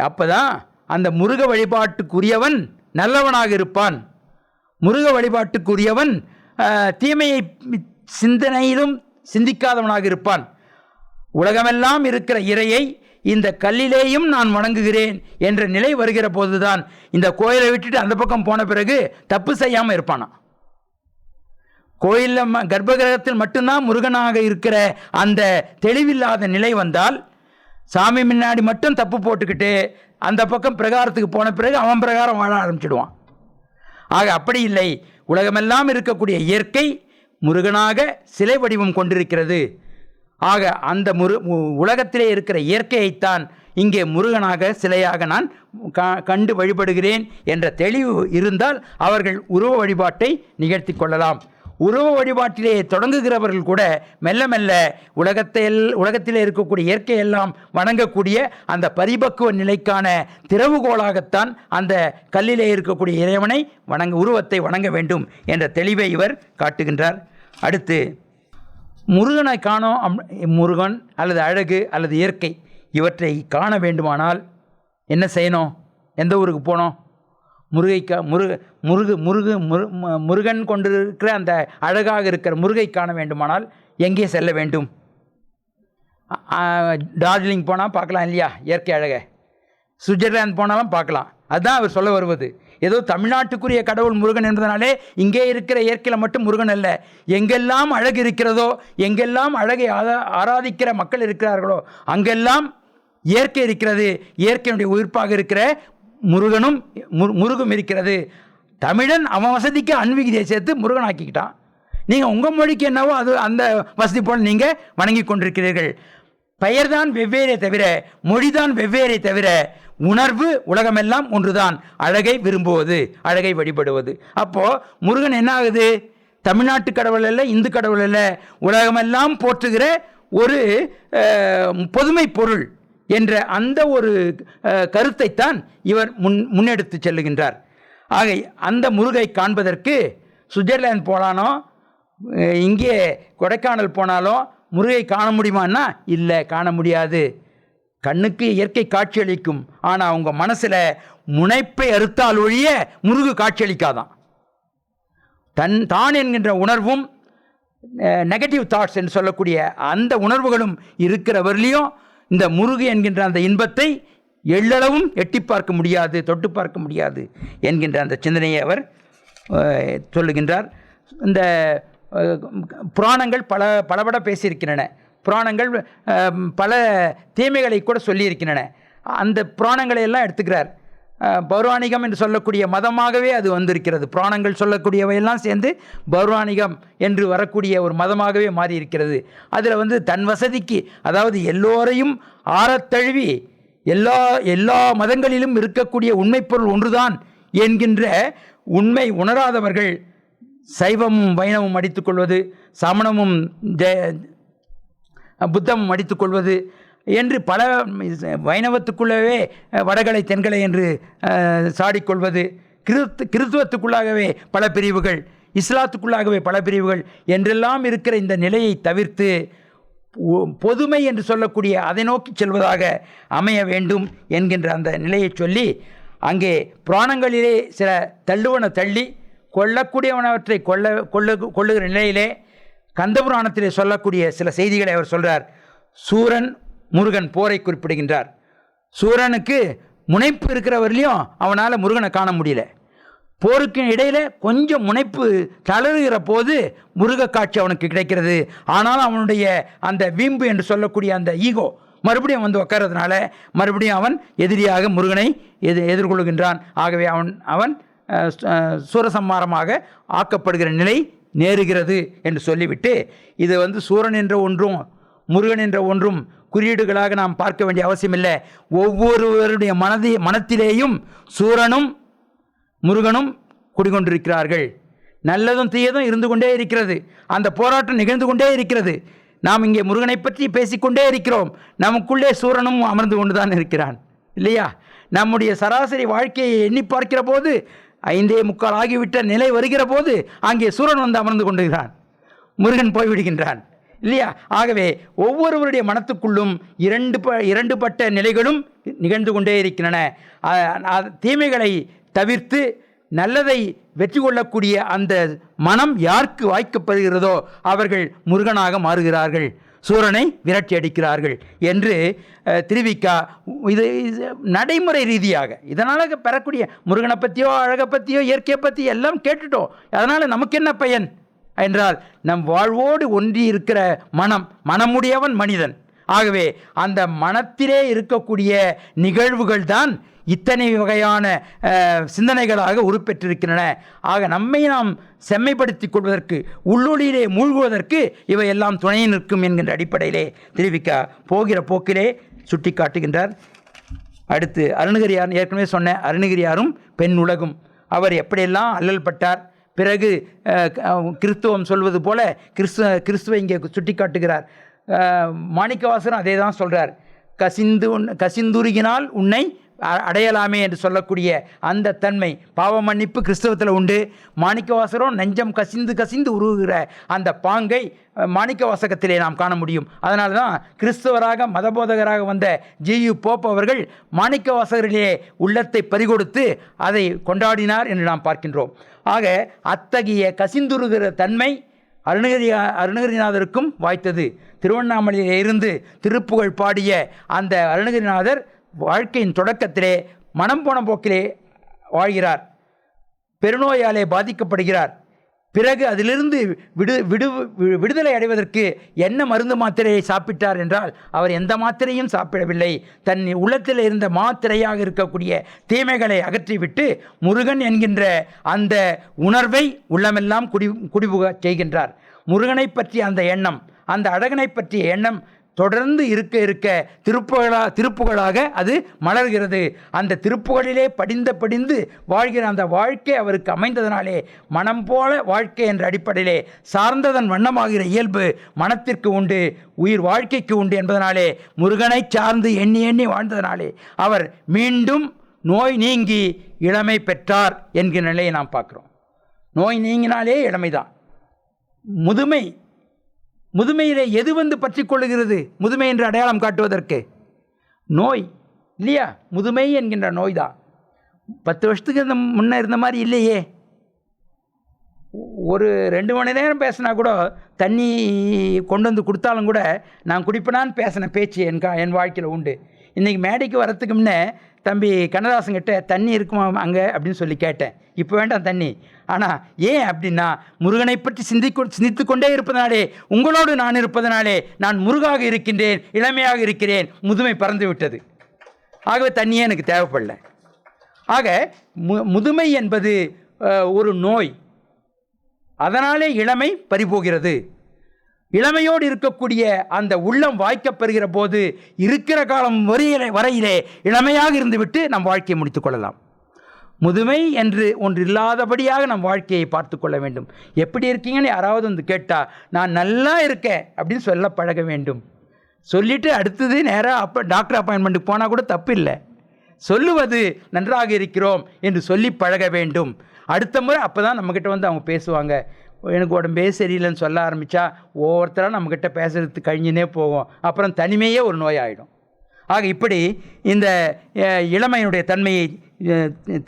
அப்போதான் அந்த முருக வழிபாட்டுக்குரியவன் நல்லவனாக இருப்பான். முருக வழிபாட்டுக்குரியவன் தீமையை சிந்தனையிலும் சிந்திக்காதவனாக இருப்பான். உலகமெல்லாம் இருக்கிற இறையை இந்த கல்லிலேயும் நான் வணங்குகிறேன் என்ற நிலை வருகிற போதுதான் இந்த கோயிலை விட்டுட்டு அந்த பக்கம் போன பிறகு தப்பு செய்யாமல் இருப்பானா. கோயிலில் கர்ப்பகிரகத்தில் மட்டும்தான் முருகனாக இருக்கிற அந்த தெளிவில்லாத நிலை வந்தால், சாமி முன்னாடி மட்டும் தப்பு போட்டுக்கிட்டு அந்த பக்கம் பிரகாரத்துக்கு போன பிறகு அவன் பிரகாரம் வாழ ஆரம்பிச்சிடுவான். ஆக அப்படி இல்லை. உலகமெல்லாம் இருக்கக்கூடிய இயற்கை முருகனாக சிலை வடிவம் கொண்டிருக்கிறது. ஆக அந்த உலகத்திலே இருக்கிற இயற்கையைத்தான் இங்கே முருகனாக சிலையாக நான் கண்டு வழிபடுகிறேன் என்ற தெளிவு இருந்தால் அவர்கள் உருவ வழிபாட்டை நிகழ்த்தி கொள்ளலாம். உருவ வழிபாட்டிலே தொடங்குகிறவர்கள் கூட மெல்ல மெல்ல உலகத்திலே இருக்கக்கூடிய இயற்கையெல்லாம் வணங்கக்கூடிய அந்த பரிபக்குவ நிலைக்கான திறவுகோலாகத்தான் அந்த கல்லிலே இருக்கக்கூடிய இறைவனை உருவத்தை வணங்க வேண்டும் என்ற தெளிவை இவர் காட்டுகின்றார். அடுத்து முருகனை காணோம். முருகன் அல்லது அழகு அல்லது இயற்கை இவற்றை காண வேண்டுமானால் என்ன செய்யணும்? எந்த ஊருக்கு போனோம்? முருகன் கொண்டிருக்கிற அந்த அழகாக இருக்கிற முருகை காண வேண்டுமானால் எங்கே செல்ல வேண்டும்? டார்ஜிலிங் போனால் பார்க்கலாம் இல்லையா இயற்கை அழகை? சுவிட்சர்லாந்து போனாலும் பார்க்கலாம். அதுதான் அவர் சொல்ல வருவது. ஏதோ தமிழ்நாட்டுக்குரிய கடவுள் முருகன் என்பதனாலே இங்கே இருக்கிற இயற்கையில் மட்டும் முருகன் அல்ல, எங்கெல்லாம் அழகு இருக்கிறதோ, எங்கெல்லாம் அழகை ஆராதிக்கிற மக்கள் இருக்கிறார்களோ அங்கெல்லாம் இயற்கை இருக்கிறது. இயற்கையினுடைய உயிர்ப்பாக இருக்கிற முருகும் இருக்கிறது. தமிழன் அவன் வசதிக்கு அன்விகிதியை சேர்த்து முருகன் ஆக்கிக்கிட்டான். நீங்கள் உங்கள் மொழிக்கு என்னவோ அது அந்த வசதி போல் நீங்கள் வணங்கி கொண்டிருக்கிறீர்கள். பெயர்தான் வெவ்வேறே தவிர, மொழிதான் வெவ்வேறே தவிர, உணர்வு உலகமெல்லாம் ஒன்றுதான். அழகை விரும்புவது, அழகை வழிபடுவது. அப்போது முருகன் என்ன ஆகுது? தமிழ்நாட்டு கடவுள் அல்ல, இந்து கடவுள் அல்ல, உலகமெல்லாம் போற்றுகிற ஒரு பொதுமை பொருள் என்ற அந்த ஒரு கருத்தைத்தான் இவர் முன்னெடுத்து செல்லுகின்றார். ஆக அந்த முருகை காண்பதற்கு சுவிட்சர்லாந்து போகலானோ, இங்கே கொடைக்கானல் போனாலும் முருகை காண முடியுமான்னா இல்லை, காண முடியாது. கண்ணுக்கு இயற்கை காட்சியளிக்கும், ஆனால் அவங்க மனசில் முனைப்பை அறுத்தால் ஒழிய முருகு காட்சியளிக்காதான். தான் என்கின்ற உணர்வும் நெகட்டிவ் தாட்ஸ் என்று சொல்லக்கூடிய அந்த உணர்வுகளும் இருக்கிறவர்களையும் இந்த முருகு என்கின்ற அந்த இன்பத்தை எள்ளளவும் எட்டி பார்க்க முடியாது, தொட்டு பார்க்க முடியாது என்கின்ற அந்த சிந்தனையை அவர் சொல்லுகின்றார். இந்த புராணங்கள் பலபட பேசியிருக்கின்றன. புராணங்கள் பல தீமைகளை கூட சொல்லியிருக்கின்றன. அந்த புராணங்களை எல்லாம் எடுத்துக்கிறார். பௌராணிகம் என்று சொல்லக்கூடிய மதமாகவே அது வந்திருக்கிறது. புராணங்கள் சொல்லக்கூடியவையெல்லாம் சேர்ந்து பௌராணிகம் என்று வரக்கூடிய ஒரு மதமாகவே மாறி இருக்கிறது. அதில் தன் வசதிக்கு, அதாவது எல்லோரையும் ஆறத்தழுவி எல்லா மதங்களிலும் இருக்கக்கூடிய உண்மைப்பொருள் ஒன்றுதான் என்கின்ற உண்மை உணராதவர்கள் சைவமும் வைணவமும் அடித்துக்கொள்வது, சமணமும் புத்தமும் அடித்துக்கொள்வது என்று பல, வைணவத்துக்குள்ளவே வடகலை தென்கலை என்று சாடிக்கொள்வது, கிறித்துவத்துக்குள்ளாகவே பல பிரிவுகள், இஸ்லாத்துக்குள்ளாகவே பல பிரிவுகள் என்றெல்லாம் இருக்கிற இந்த நிலையை தவிர்த்து பொதுமை என்று சொல்லக்கூடிய அதை நோக்கி செல்வதாக அமைய வேண்டும் என்கின்ற அந்த நிலையை சொல்லி, அங்கே புராணங்களிலே சில தள்ளுவன தள்ளி கொள்ளக்கூடியவனவற்றை கொள்ளுகிற நிலையிலே கந்தபுராணத்திலே சொல்லக்கூடிய சில செய்திகளை அவர் சொல்கிறார். சூரன் முருகன் போரை குறிப்பிடுகின்றார். சூரனுக்கு முனைப்பு இருக்கிறவர்களையும் அவனால் முருகனை காண முடியல. போருக்கு இடையில் கொஞ்சம் முனைப்பு தளருகிற போது முருக காட்சி அவனுக்கு கிடைக்கிறது. ஆனாலும் அவனுடைய அந்த வீம்பு என்று சொல்லக்கூடிய அந்த ஈகோ மறுபடியும் உட்கார்றதுனால மறுபடியும் அவன் எதிரியாக முருகனை எதிர்கொள்கின்றான். ஆகவே அவன் சூரசம்மாரமாக ஆக்கப்படுகிற நிலை நேருகிறது என்று சொல்லிவிட்டு, இது சூரன் என்ற ஒன்றும் முருகன் என்ற ஒன்றும் குறியீடுகளாக நாம் பார்க்க வேண்டிய அவசியமில்லை. ஒவ்வொருவருடைய மனத்திலேயும் சூரனும் முருகனும் குடிகொண்டிருக்கிறார்கள். நல்லதும் தீயதும் இருந்து கொண்டே இருக்கிறது. அந்த போராட்டம் நிகழ்ந்து கொண்டே இருக்கிறது. நாம் இங்கே முருகனை பற்றி பேசிக்கொண்டே இருக்கிறோம். நமக்குள்ளே சூரனும் அமர்ந்து கொண்டு தான் இருக்கிறான், இல்லையா? நம்முடைய சராசரி வாழ்க்கையை எண்ணி பார்க்கிற போது 5:45 ஆகிவிட்ட நிலை வருகிற போது அங்கே சூரன் அமர்ந்து கொண்டுகிறான், முருகன் போய்விடுகின்றான், இல்லையா? ஆகவே ஒவ்வொருவருடைய மனத்துக்குள்ளும் இரண்டுபட்ட நிலைகளும் நிகழ்ந்து கொண்டே இருக்கின்றன. தீமைகளை தவிர்த்து நல்லதை வெற்றி கொள்ளக்கூடிய அந்த மனம் யாருக்கு வாய்க்கப்படுகிறதோ அவர்கள் முருகனாக மாறுகிறார்கள், சூரனை விரட்டி அடிக்கிறார்கள் என்று திருவிக்கா இது நடைமுறை ரீதியாக இதனால் பெறக்கூடிய முருகனை பற்றியோ அழகை பற்றியோ இயற்கையை பற்றி எல்லாம் கேட்டுட்டோம். அதனால் நமக்கு என்ன பயன் என்றால், நம் வாழ்வோடு ஒன்றி இருக்கிற மனமுடையவன் மனிதன். ஆகவே அந்த மனத்திலே இருக்கக்கூடிய நிகழ்வுகள் தான் இத்தனை வகையான சிந்தனைகளாக உருப்பெற்றிருக்கின்றன. ஆக நம்மை நாம் செம்மைப்படுத்திக் கொள்வதற்கு, உள்ளொளியிலே மூழ்குவதற்கு இவையெல்லாம் துணை நிற்கும் என்கின்ற அடிப்படையிலே திருவிக்கா போகிற போக்கிலே சுட்டி காட்டுகின்றார். அடுத்து அருணகிரியார், ஏற்கனவே சொன்ன அருணகிரியாரும் பெண் உலகும். அவர் எப்படியெல்லாம் அல்லல் பட்டார். பிறகு கிறிஸ்துவம் சொல்வது போல கிறிஸ்துவை இங்கே சுட்டி காட்டுகிறார். மாணிக்கவாசகரும் அதே தான் சொல்கிறார். கசிந்துருகினால் உன்னை அடையலாமே என்று சொல்லக்கூடிய அந்த தன்மை பாவ மன்னிப்பு கிறிஸ்தவத்தில் உண்டு. மாணிக்கவாசகரும் நெஞ்சம் கசிந்து உருகுகிற அந்த பாங்கை மாணிக்கவாசகத்திலே நாம் காண முடியும். அதனால தான் கிறிஸ்தவராக மதபோதகராக வந்த ஜியு போப் அவர்கள் மாணிக்கவாசகரிலே உள்ளத்தை பறிகொடுத்து அதை கொண்டாடினார் என்று நாம் பார்க்கின்றோம். ஆக அத்தகைய கசிந்துருகிற தன்மை அருணகிரிநாதருக்கும் வாய்த்தது. திருவண்ணாமலையிலே இருந்து திருப்புகழ் பாடிய அந்த அருணகிரிநாதர் வாழ்க்கையின் தொடக்கத்திலே மனம் போன போக்கிலே வாழ்கிறார். பெருநோயாலே பாதிக்கப்படுகிறார். பிறகு அதிலிருந்து விடுதலை அடைவதற்கு என்ன மருந்து மாத்திரையை சாப்பிட்டார் என்றால், அவர் எந்த மாத்திரையும் சாப்பிடவில்லை. தன் உள்ளத்தில் இருந்த மாத்திரையாக இருக்கக்கூடிய தீமைகளை அகற்றிவிட்டு முருகன் என்கின்ற அந்த உணர்வை உள்ளமெல்லாம் குடிபுக செய்கின்றார். முருகனை பற்றிய அந்த எண்ணம், அந்த அழகனை பற்றிய எண்ணம் தொடர்ந்து இருக்க திருப்புகளாக அது மலர்கிறது. அந்த திருப்புகளிலே படிந்து வாழ்கிற அந்த வாழ்க்கை அவருக்கு அமைந்ததனாலே மனம் போல வாழ்க்கை என்ற அடிப்படையிலே சார்ந்ததன் வண்ணமாகிற இயல்பு மனத்திற்கு உண்டு, உயிர் வாழ்க்கைக்கு உண்டு என்பதனாலே முருகனை சார்ந்து எண்ணி வாழ்ந்ததனாலே அவர் மீண்டும் நோய் நீங்கி இளமை பெற்றார் என்கிற நிலையை நாம் பார்க்குறோம். நோய் நீங்கினாலே இளமைதான். முதுமையிலே எது வந்து பற்றி கொள்ளுகிறது? முதுமை என்று அடையாளம் காட்டுவதற்கு நோய் இல்லையா? முதுமை என்கின்ற நோய் தான். 10 வருஷத்துக்கு முன்னே இருந்த மாதிரி இல்லையே. ஒரு 2 மணி நேரம் பேசினா கூட, தண்ணி கொண்டு வந்து கொடுத்தாலும் கூட நான் குடிப்பேனான்னு பேசின பேச்சு என் வாழ்க்கையில் உண்டு. இன்றைக்கி மேடைக்கு வரத்துக்கு முன்னே தம்பி கண்ணதாசன்கிட்ட தண்ணி இருக்குமா அங்கே அப்படின்னு சொல்லி கேட்டேன். இப்போ வேண்டாம் தண்ணி. ஆனால் ஏன் அப்படின்னா, முருகனை பற்றி சிந்தித்து கொண்டே இருப்பதனாலே, உங்களோடு நான் இருப்பதனாலே நான் முருகாக இருக்கின்றேன், இளமையாக இருக்கிறேன், முதுமை பறந்து விட்டது. ஆகவே தண்ணியே எனக்கு தேவைப்படல. ஆக முதுமை என்பது ஒரு நோய். அதனாலே இளமை பறிபோகிறது. இளமையோடு இருக்கக்கூடிய அந்த உள்ளம் வாய்க்கப்பெறுகிற போது இருக்கிற காலம் வரையிலே இளமையாக இருந்துவிட்டு நம் வாழ்க்கையை முடித்துக் கொள்ளலாம். முதுமை என்று ஒன்று இல்லாதபடியாக நம் வாழ்க்கையை பார்த்து கொள்ள வேண்டும். எப்படி இருக்கீங்கன்னு யாராவது வந்து கேட்டால், நான் நல்லா இருக்கேன் அப்படின்னு சொல்ல பழக வேண்டும். சொல்லிவிட்டு அடுத்தது நேராக டாக்டர் அப்பாயின்மெண்ட்டுக்கு போனால் கூட தப்பு இல்லை. சொல்லுவது நன்றாக இருக்கிறோம் என்று சொல்லி பழக வேண்டும். அடுத்த முறை அப்போ தான் நம்மக்கிட்ட வந்து அவங்க பேசுவாங்க. எனக்கு உடம்பே சரியில்லைன்னு சொல்ல ஆரம்பித்தா ஒவ்வொருத்தராக நம்மக்கிட்ட பேசுகிறது கழிஞ்சினே போகும். அப்புறம் தனிமையே ஒரு நோயாயிடும். ஆக இப்படி இந்த இளமையினுடைய தன்மையை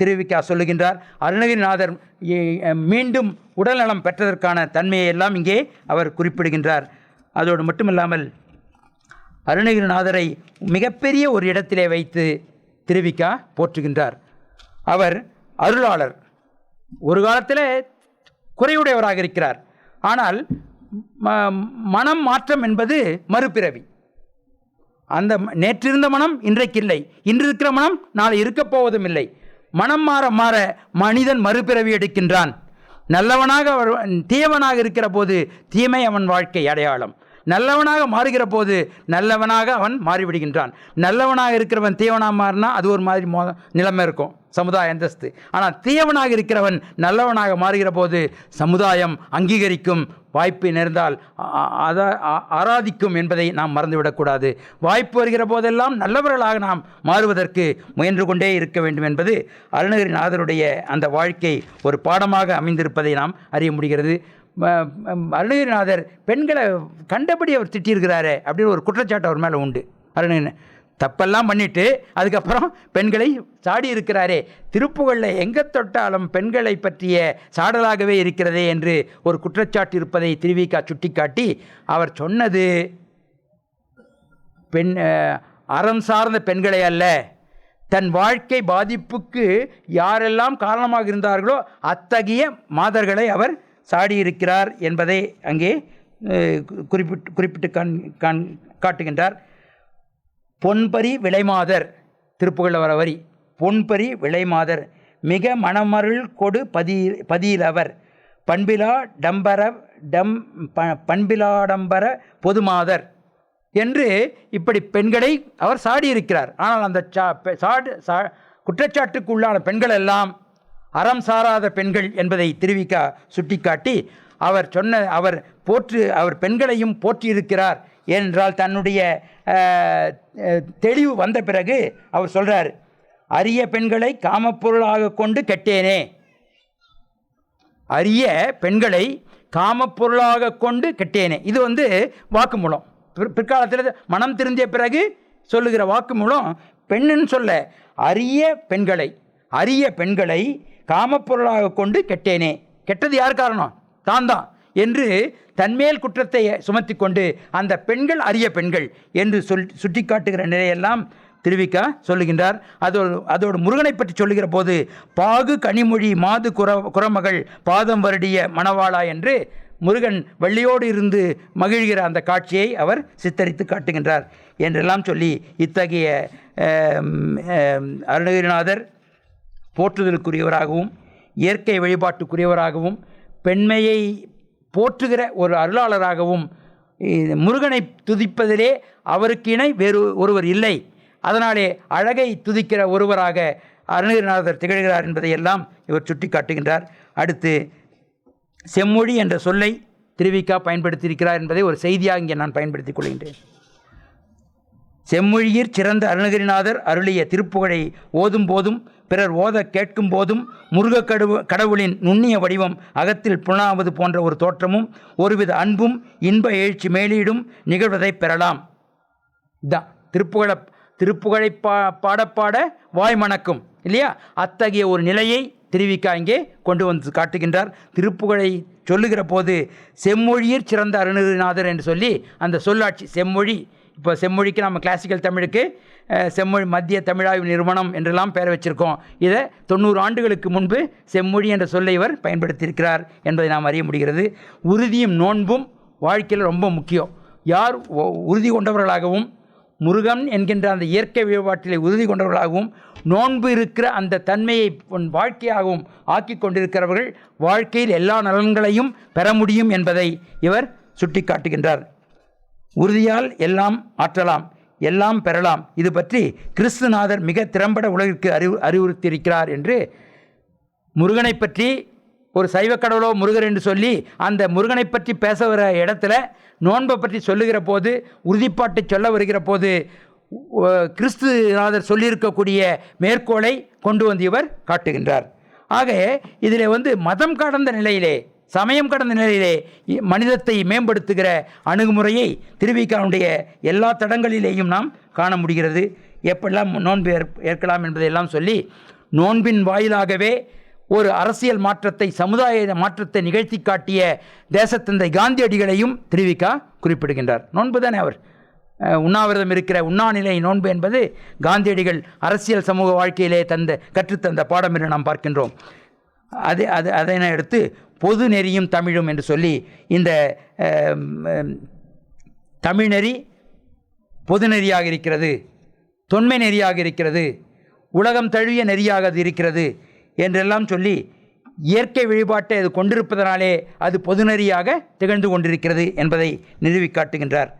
திருவிக்கா சொல்லுகின்றார். அருணகிரிநாதர் மீண்டும் உடல்நலம் பெற்றதற்கான தன்மையை எல்லாம் இங்கே அவர் குறிப்பிடுகின்றார். அதோடு மட்டுமில்லாமல் அருணகிரிநாதரை மிகப்பெரிய ஒரு இடத்திலே வைத்து திருவிக்கா போற்றுகின்றார். அவர் அருளாளர். ஒரு காலத்தில் குறையுடையவராக இருக்கிறார். ஆனால் மனம் மாற்றம் என்பது மறுபிறவி. அந்த நேற்றிருந்த மனம் இன்றைக்கு இல்லை, இன்று இருக்கிற மனம் நாளை இருக்கப் போவதும் இல்லை. மனம் மாற மாற மனிதன் மறுபிறவி எடுக்கின்றான். நல்லவனாக தீயவனாக இருக்கிற போது தீமை அவன் வாழ்க்கை அடையாளம். நல்லவனாக மாறுகிற போது நல்லவனாக அவன் மாறிவிடுகின்றான். நல்லவனாக இருக்கிறவன் தீயவனாக மாறினா அது ஒரு மாதிரி நிலைமை இருக்கும், சமுதாய அந்தஸ்து. ஆனால் தீயவனாக இருக்கிறவன் நல்லவனாக மாறுகிற போது சமுதாயம் அங்கீகரிக்கும், வாய்ப்பு நேர்ந்தால் ஆராதிக்கும் என்பதை நாம் மறந்துவிடக்கூடாது. வாய்ப்பு வருகிற போதெல்லாம் நல்லவர்களாக நாம் மாறுவதற்கு முயன்று கொண்டே இருக்க வேண்டும் என்பது அருணகிரிநாதருடைய அந்த வாழ்க்கை ஒரு பாடமாக அமைந்திருப்பதை நாம் அறிய முடிகிறது. அருணகிரிநாதர் பெண்களை கண்டபடி அவர் திட்டியிருக்கிறாரே அப்படின்னு ஒரு குற்றச்சாட்டு அவர் மேலே உண்டு. அருணகிரி தப்பெல்லாம் பண்ணிவிட்டு அதுக்கப்புறம் பெண்களை சாடி இருக்கிறாரே, திருப்புகழில் எங்கே தொட்டாலும் பெண்களை பற்றிய சாடலாகவே இருக்கிறதே என்று ஒரு குற்றச்சாட்டு இருப்பதை திருவிக்கா சுட்டிக்காட்டி, அவர் சொன்னது அறம் சார்ந்த பெண்களை அல்ல, தன் வாழ்க்கை பாதிப்புக்கு யாரெல்லாம் காரணமாக இருந்தார்களோ அத்தகைய மாதர்களை அவர் சாடியிருக்கிறார் என்பதை அங்கே குறிப்பிட்டு காட்டுகின்றார். பொன்பரி விளைமாதர், திருப்புகழ் வர வரி, பொன்பரி விளைமாதர் மிக மணமருள் கொடு பதியிலவர் பண்பிலாடம்பர பொதுமாதர் என்று இப்படி பெண்களை அவர் சாடியிருக்கிறார். ஆனால் அந்த குற்றச்சாட்டுக்கு உள்ளான பெண்கள் எல்லாம் அறம் சாராத பெண்கள் என்பதை திருவிக்கா சுட்டிக்காட்டி, அவர் பெண்களையும் போற்றியிருக்கிறார். ஏனென்றால் தன்னுடைய தெளிவு வந்த பிறகு அவர் சொல்றார், அரிய பெண்களை காமப்பொருளாக கொண்டு கெட்டேனே. அரிய பெண்களை காமப்பொருளாக கொண்டு கெட்டேனே, இது வந்து வாக்குமூலம். பிற்காலத்தில் மனம் திருந்திய பிறகு சொல்லுகிற வாக்குமூலம். பெண்ணுன்னு சொல்ல, அரிய பெண்களை காமப்பொருளாக கொண்டு கெட்டேனே. கெட்டது யார் காரணம்? தான் என்று தன்மேல் குற்றத்தை சுமத்தி கொண்டு அந்த பெண்கள் அரிய பெண்கள் என்று சுட்டிக்காட்டுகிற நிலையெல்லாம் திருவிக்கா சொல்லுகின்றார். அதோடு முருகனை பற்றி சொல்லுகிற போது, பாகு கனிமொழி மாது குரமகள் பாதம் வருடிய மணவாளா என்று முருகன் வெள்ளியோடு இருந்து மகிழ்கிற அந்த காட்சியை அவர் சித்தரித்து காட்டுகின்றார் என்றெல்லாம் சொல்லி, இத்தகைய அருணகிரிநாதர் போற்றுதலுக்குரியவராகவும் இயற்கை வழிபாட்டுக்குரியவராகவும் பெண்மையை போற்றுகிற ஒரு அருளாளராகவும், முருகனை துதிப்பதிலே அவருக்கு இணை வேறு ஒருவர் இல்லை, அதனாலே அழகை துதிக்கிற ஒருவராக அருணகிரிநாதர் திகழ்கிறார் என்பதையெல்லாம் இவர் சுட்டி காட்டுகின்றார். அடுத்து செம்மொழி என்ற சொல்லை திருவிக்கா பயன்படுத்தியிருக்கிறார் என்பதை ஒரு செய்தியாக இங்கே நான் பயன்படுத்திக் கொள்கின்றேன். செம்மொழியிற் சிறந்த அருணகிரிநாதர் அருளிய திருப்புகழை ஓதும் போதும் பிறர் ஓத கேட்கும் போதும் முருகக் கடவுளின் நுண்ணிய வடிவம் அகத்தில் புலனாவது போன்ற ஒரு தோற்றமும் ஒருவித அன்பும் இன்ப எழுச்சி மேலீடும் நிகழ்வதை பெறலாம். தான் திருப்புகழை பாட வாய் மணக்கும் இல்லையா? அத்தகைய ஒரு நிலையை திருவிக்கா இங்கே கொண்டு வந்து காட்டுகின்றார். திருப்புகழை சொல்லுகிற போது செம்மொழியிற் சிறந்த அருணகிரிநாதர் என்று சொல்லி அந்த சொல்லாட்சி செம்மொழி, இப்போ செம்மொழிக்கு நம்ம கிளாசிக்கல் தமிழுக்கு செம்மொழி மத்திய தமிழாய்வு நிறுவனம் என்றெல்லாம் பெயர் வச்சுருக்கோம். இதை 90 ஆண்டுகளுக்கு முன்பு செம்மொழி என்ற சொல்லை இவர் பயன்படுத்தியிருக்கிறார் என்பதை நாம் அறிய முடிகிறது. உறுதியும் நோன்பும் வாழ்க்கையில் ரொம்ப முக்கியம். யார் உறுதி கொண்டவர்களாகவும் முருகன் என்கின்ற அந்த இயற்கை வழிபாட்டிலே உறுதி கொண்டவர்களாகவும் நோன்பு இருக்கிற அந்த தன்மையை வாழ்க்கையாகவும் ஆக்கி கொண்டிருக்கிறவர்கள் வாழ்க்கையில் எல்லா நலன்களையும் பெற முடியும் என்பதை இவர் சுட்டி காட்டுகின்றார். உறுதியால் எல்லாம் ஆற்றலாம், எல்லாம் பெறலாம். இது பற்றி கிறிஸ்துநாதர் மிக திறம்பட உலகிற்கு அறிவுறுத்தியிருக்கிறார் என்று முருகனை பற்றி ஒரு சைவ கடவுளோ முருகர் என்று சொல்லி அந்த முருகனை பற்றி பேச வர இடத்துல நோன்பை பற்றி சொல்லுகிற போது, உறுதிப்பாட்டை சொல்ல வருகிற போது கிறிஸ்துநாதர் சொல்லியிருக்கக்கூடிய மேற்கோளை கொண்டு வந்து இவர் காட்டுகின்றார். ஆக இதில் மதம் கடந்த நிலையிலே, சமயம் கடந்த நிலையிலே மனிதத்தை மேம்படுத்துகிற அணுகுமுறையை திருவிக்காவுடைய எல்லா தடங்களிலேயும் நாம் காண முடிகிறது. எப்பெல்லாம் நோன்பு ஏற்கலாம் என்பதையெல்லாம் சொல்லி நோன்பின் வாயிலாகவே ஒரு அரசியல் மாற்றத்தை, சமுதாய மாற்றத்தை நிகழ்த்தி காட்டிய தேசத்தந்தை காந்தியடிகளையும் திருவிக்கா குறிப்பிடுகின்றார். நோன்பு தானே அவர் உண்ணாவிரதம் இருக்கிற உண்ணாநிலை நோன்பு என்பது காந்தியடிகள் அரசியல் சமூக வாழ்க்கையிலே கற்றுத்தந்த பாடம் என்று நாம் பார்க்கின்றோம். அதனை அடுத்து பொது நெறியும் தமிழும் என்று சொல்லி இந்த தமிழ் நெறி பொது நெறியாக இருக்கிறது, தொன்மை நெறியாக இருக்கிறது, உலகம் தழுவிய நெறியாக அது இருக்கிறது என்றெல்லாம் சொல்லி இயற்கை வழிபாட்டை அது கொண்டிருப்பதனாலே அது பொதுநெறியாக திகழ்ந்து கொண்டிருக்கிறது என்பதை நிறுவி காட்டுகின்றார்.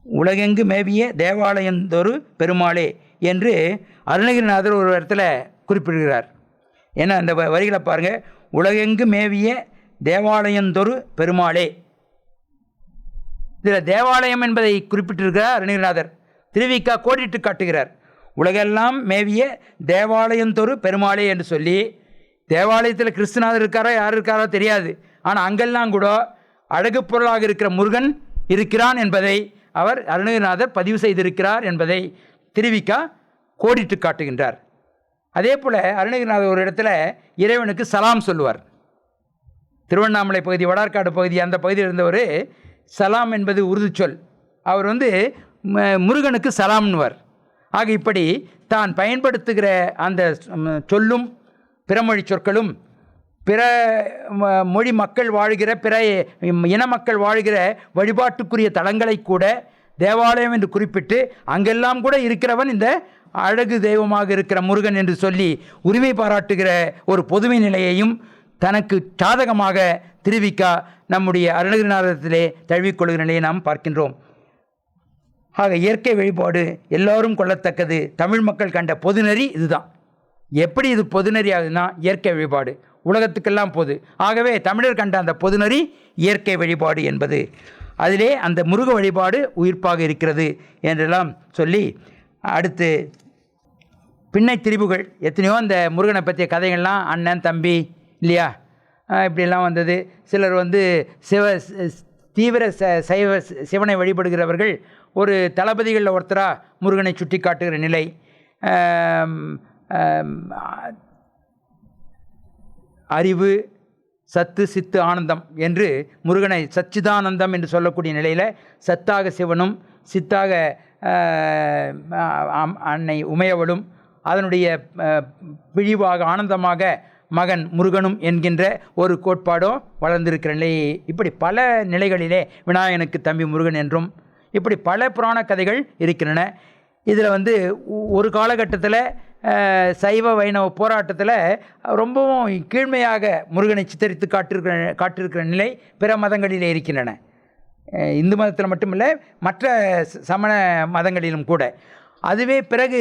உலகெங்கு மேவிய தேவாலயந்தொரு பெருமாளே என்று அருணகிரிநாதர் ஒரு இடத்துல குறிப்பிடுகிறார். ஏன்னா அந்த வரிகளை பாருங்கள், உலகெங்கு மேவிய தேவாலயந்தொரு பெருமாளே. இதில் தேவாலயம் என்பதை குறிப்பிட்டிருக்கிறார் அருணகிரிநாதர். திருவிக்கா கோடிட்டு காட்டுகிறார். உலகெல்லாம் மேவிய தேவாலயந்தொரு பெருமாளே என்று சொல்லி, தேவாலயத்தில் கிறிஸ்துநாதர் இருக்காரோ யார் இருக்காரோ தெரியாது, ஆனால் அங்கெல்லாம் கூட அழகு பொருளாக இருக்கிற முருகன் இருக்கிறான் என்பதை அவர் அருணகிரிநாதர் பதிவு செய்திருக்கிறார் என்பதை திருவிக்கா கோடிட்டு காட்டுகின்றார். அதே போல் அருணகிரிநாதர் ஒரு இடத்துல இறைவனுக்கு சலாம் சொல்லுவார். திருவண்ணாமலை பகுதி, வடார்காடு பகுதி, அந்த பகுதியில் இருந்தவர் சலாம் என்பது உருது சொல். அவர் முருகனுக்கு சலாம்னுவார். ஆக இப்படி தான் பயன்படுத்துகிற அந்த சொல்லும் பிறமொழி சொற்களும் பிற மொழி மக்கள் வாழ்கிற, பிற இன மக்கள் வாழ்கிற வழிபாட்டுக்குரிய தலங்களை கூட தேவாலயம் என்று குறிப்பிட்டு அங்கெல்லாம் கூட இருக்கிறவன் இந்த அழகு தெய்வமாக இருக்கிற முருகன் என்று சொல்லி உரிமை பாராட்டுகிற ஒரு பொதுமை நிலையையும் தனக்கு சாதகமாக திருவிக்கா நம்முடைய அருணகிரிநாதத்திலே தழுவிக்கொள்கிற நிலையை நாம் பார்க்கின்றோம். ஆக இயற்கை வழிபாடு எல்லோரும் கொள்ளத்தக்கது. தமிழ் மக்கள் கண்ட பொதுநெறி இதுதான். எப்படி இது பொதுநெறி ஆகுதுன்னா இயற்கை வழிபாடு உலகத்துக்கெல்லாம் பொது. ஆகவே தமிழர் கண்ட அந்த பொதுநெறி இயற்கை வழிபாடு என்பது, அதிலே அந்த முருக வழிபாடு உயிர்ப்பாக இருக்கிறது என்றெல்லாம் சொல்லி, அடுத்து பின்னை திரிபுகள் எத்தனையோ அந்த முருகனை பற்றிய கதைகள்லாம் அண்ணன் தம்பி இல்லையா இப்படியெல்லாம் வந்தது. சிலர் தீவிர சிவனை வழிபடுகிறவர்கள் ஒரு தளபதிகளில் ஒருத்தராக முருகனை சுட்டி காட்டுகிற நிலை, அறிவு சத்து சித்து ஆனந்தம் என்று முருகனை சச்சிதானந்தம் என்று சொல்லக்கூடிய நிலையில் சத்தாக சிவனும் சித்தாக அன்னை உமையவளும் அதனுடைய பிழிவாக ஆனந்தமாக மகன் முருகனும் என்கின்ற ஒரு கோட்பாடோ வளர்ந்திருக்கிற நிலை. இப்படி பல நிலைகளிலே விநாயகனுக்கு தம்பி முருகன் என்றும் இப்படி பல புராண கதைகள் இருக்கின்றன. இதில் ஒரு காலகட்டத்தில் சைவ வைணவ போராட்டத்தில் ரொம்பவும் கீழ்மையாக முருகனை சித்தரித்து காட்டிருக்கிற நிலை பிற மதங்களிலே இருக்கின்றன. இந்து மதத்தில் மட்டுமில்லை, மற்ற சமண மதங்களிலும் கூட. அதுவே பிறகு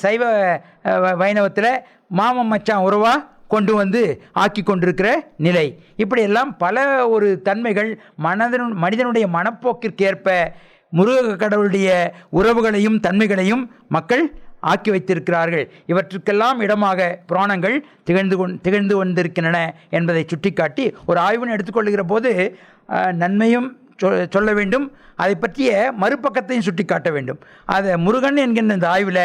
சைவ வைணவத்தில் மாமன் மச்சான் உறவாக கொண்டு ஆக்கி கொண்டிருக்கிற நிலை. இப்படியெல்லாம் பல ஒரு தன்மைகள் மனிதனுடைய மனப்போக்கிற்கு ஏற்ப முருக கடவுளுடைய உறவுகளையும் தன்மைகளையும் மக்கள் ஆக்கி வைத்திருக்கிறார்கள். இவற்றுக்கெல்லாம் இடமாக புராணங்கள் திகழ்ந்து வந்திருக்கின்றன என்பதை சுட்டிக்காட்டி ஒரு ஆய்வுன்னு எடுத்துக்கொள்கிற போது நன்மையும் சொல்ல வேண்டும், அதை பற்றிய மறுபக்கத்தையும் சுட்டிக்காட்ட வேண்டும். அதை முருகன் என்கின்ற இந்த ஆய்வில்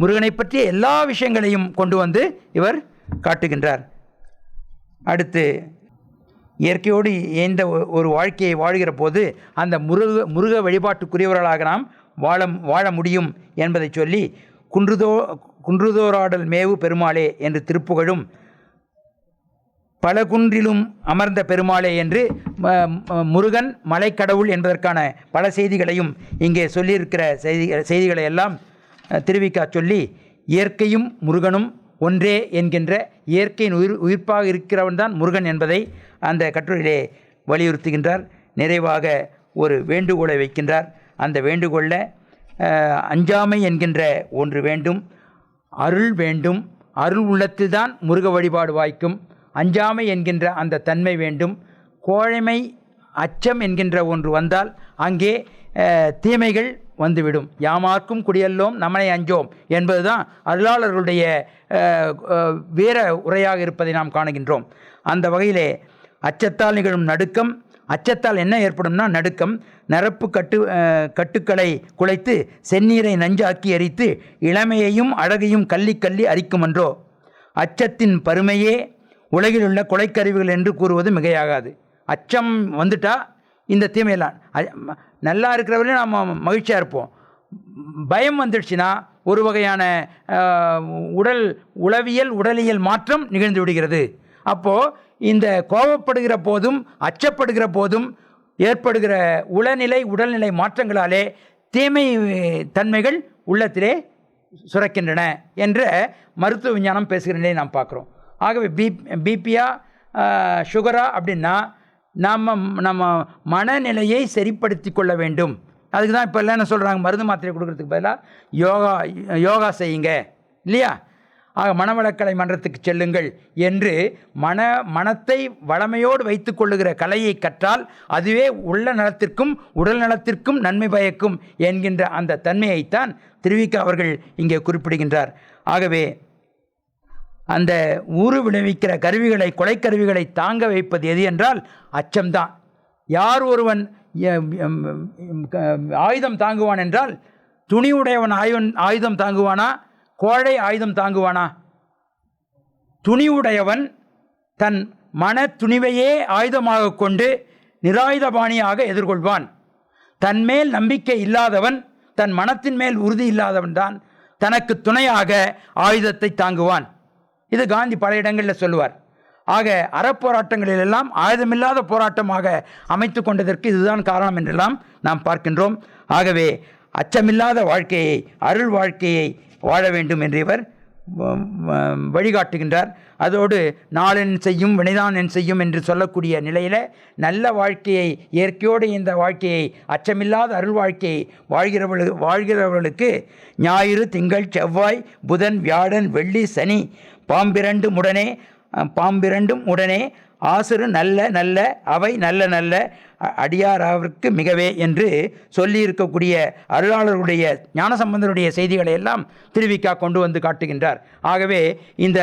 முருகனை பற்றிய எல்லா விஷயங்களையும் கொண்டு வந்து இவர் காட்டுகின்றார். அடுத்து இயற்கையோடு இயந்த ஒரு வாழ்க்கையை வாழ்கிற போது அந்த முருக வழிபாட்டுக்குரியவர்களாக நாம் வாழ முடியும் என்பதை சொல்லி குன்றுதோராடல் மேவு பெருமாளே என்று திருப்புகழும், பல குன்றிலும் அமர்ந்த பெருமாளே என்று முருகன் மலைக்கடவுள் என்பதற்கான பல செய்திகளையும் இங்கே சொல்லியிருக்கிற செய்திகளை எல்லாம் திருவிக்கா சொல்லி, இயற்கையும் முருகனும் ஒன்றே என்கின்ற இயற்கையின் உயிர்ப்பாக இருக்கிறவன் தான் முருகன் என்பதை அந்த கட்டுரையிலே வலியுறுத்துகின்றார். நிறைவாக ஒரு வேண்டுகோளை வைக்கின்றார். அந்த வேண்டுகோளில் அஞ்சாமை என்கின்ற ஒன்று வேண்டும், அருள் வேண்டும், அருள் உள்ளத்தில்தான் முருக வழிபாடு வாய்க்கும். அஞ்சாமை என்கின்ற அந்த தன்மை வேண்டும். கோழைமை அச்சம் என்கின்ற ஒன்று வந்தால் அங்கே தீமைகள் வந்துவிடும். யாமார்க்கும் குடியல்லோம் நம்மனை அஞ்சோம் என்பதுதான் அருளாளர்களுடைய வேற உரையாக இருப்பதை நாம் காணுகின்றோம். அந்த வகையிலே அச்சத்தால் நிகழும் நடுக்கம், அச்சத்தால் என்ன ஏற்படும்னா நடுக்கம், நரப்பு கட்டுக்களை குலைத்து செந்நீரை நஞ்சாக்கி எரித்து இளமையையும் அழகையும் கள்ளி அரிக்குமன்றோ. அச்சத்தின் பருமையே உலகில் உள்ள கொலைக்கருவிகள் என்று கூறுவது மிகையாகாது. அச்சம் வந்துட்டா இந்த தீமையெல்லாம், நல்லா இருக்கிறவரையும் நாம் மகிழ்ச்சியாக இருப்போம். பயம் வந்துடுச்சுன்னா ஒரு வகையான உளவியல் மாற்றம் நிகழ்ந்து விடுகிறது. அப்போது இந்த கோபப்படுகிற போதும் அச்சப்படுகிற போதும் ஏற்படுகிற உடல்நிலை மாற்றங்களாலே தீமை தன்மைகள் உள்ளத்திலே சுரக்கின்றன என்ற மருத்துவ விஞ்ஞானம் பேசுகிற நிலையை நாம் பார்க்குறோம். ஆகவே பிபியா சுகரா அப்படின்னா நம்ம மனநிலையை சரிப்படுத்தி கொள்ள வேண்டும். அதுக்கு தான் இப்போ எல்லாம் என்ன சொல்கிறாங்க, மருந்து மாத்திரை கொடுக்கறதுக்கு பதிலாக யோகா செய்யுங்க இல்லையா. ஆக மனவளக்கலை மன்றத்துக்கு செல்லுங்கள் என்று மனத்தை வளமையோடு வைத்து கொள்ளுகிற கலையை கற்றால் அதுவே உள்ள நலத்திற்கும் உடல் நலத்திற்கும் நன்மை பயக்கும் என்கின்ற அந்த தன்மையைத்தான் திருவிக்கா அவர்கள் இங்கே குறிப்பிடுகின்றார். ஆகவே அந்த ஊறு விளைவிக்கிற கொலைக்கருவிகளை தாங்க வைப்பது எது என்றால் அச்சம்தான். யார் ஒருவன் ஆயுதம் தாங்குவான் என்றால், துணி உடையவன் ஆயுதம் தாங்குவானா, கோழை ஆயுதம் தாங்குவானா? துணி உடையவன் தன் மன துணிவையே ஆயுதமாக கொண்டு நிராயுதபாணியாக எதிர்கொள்வான். தன்மேல் நம்பிக்கை இல்லாதவன், தன் மனத்தின் மேல் உறுதி இல்லாதவன் தான் தனக்கு துணையாக ஆயுதத்தை தாங்குவான். இது காந்தி பல இடங்களில் சொல்லுவார். ஆக அறப்போராட்டங்களிலெல்லாம் ஆயுதமில்லாத போராட்டமாக அமைத்து கொண்டதற்கு இதுதான் காரணம் என்றெல்லாம் நாம் பார்க்கின்றோம். ஆகவே அச்சமில்லாத வாழ்க்கையை, அருள் வாழ்க்கையை வாழ வேண்டும் என்று இவர் வழிகாட்டுகின்றார். அதோடு நாளென் செய்யும் வினைதான் என் செய்யும் என்று சொல்லக்கூடிய நிலையில் நல்ல வாழ்க்கையை, இயற்கையோடு இந்த வாழ்க்கையை, அச்சமில்லாத அருள் வாழ்க்கையை வாழ்கிறவர்களுக்கு ஞாயிறு திங்கள் செவ்வாய் புதன் வியாழன் வெள்ளி சனி பாம்பிரண்டும் உடனே ஆசுறு நல்ல அவை நல்ல அடியாரவருக்கு மிகவே என்று சொல்லியிருக்கக்கூடிய அருளாளருடைய ஞானசம்பந்தருடைய செய்திகளை எல்லாம் திருவிக்கா கொண்டு வந்து காட்டுகின்றார். ஆகவே இந்த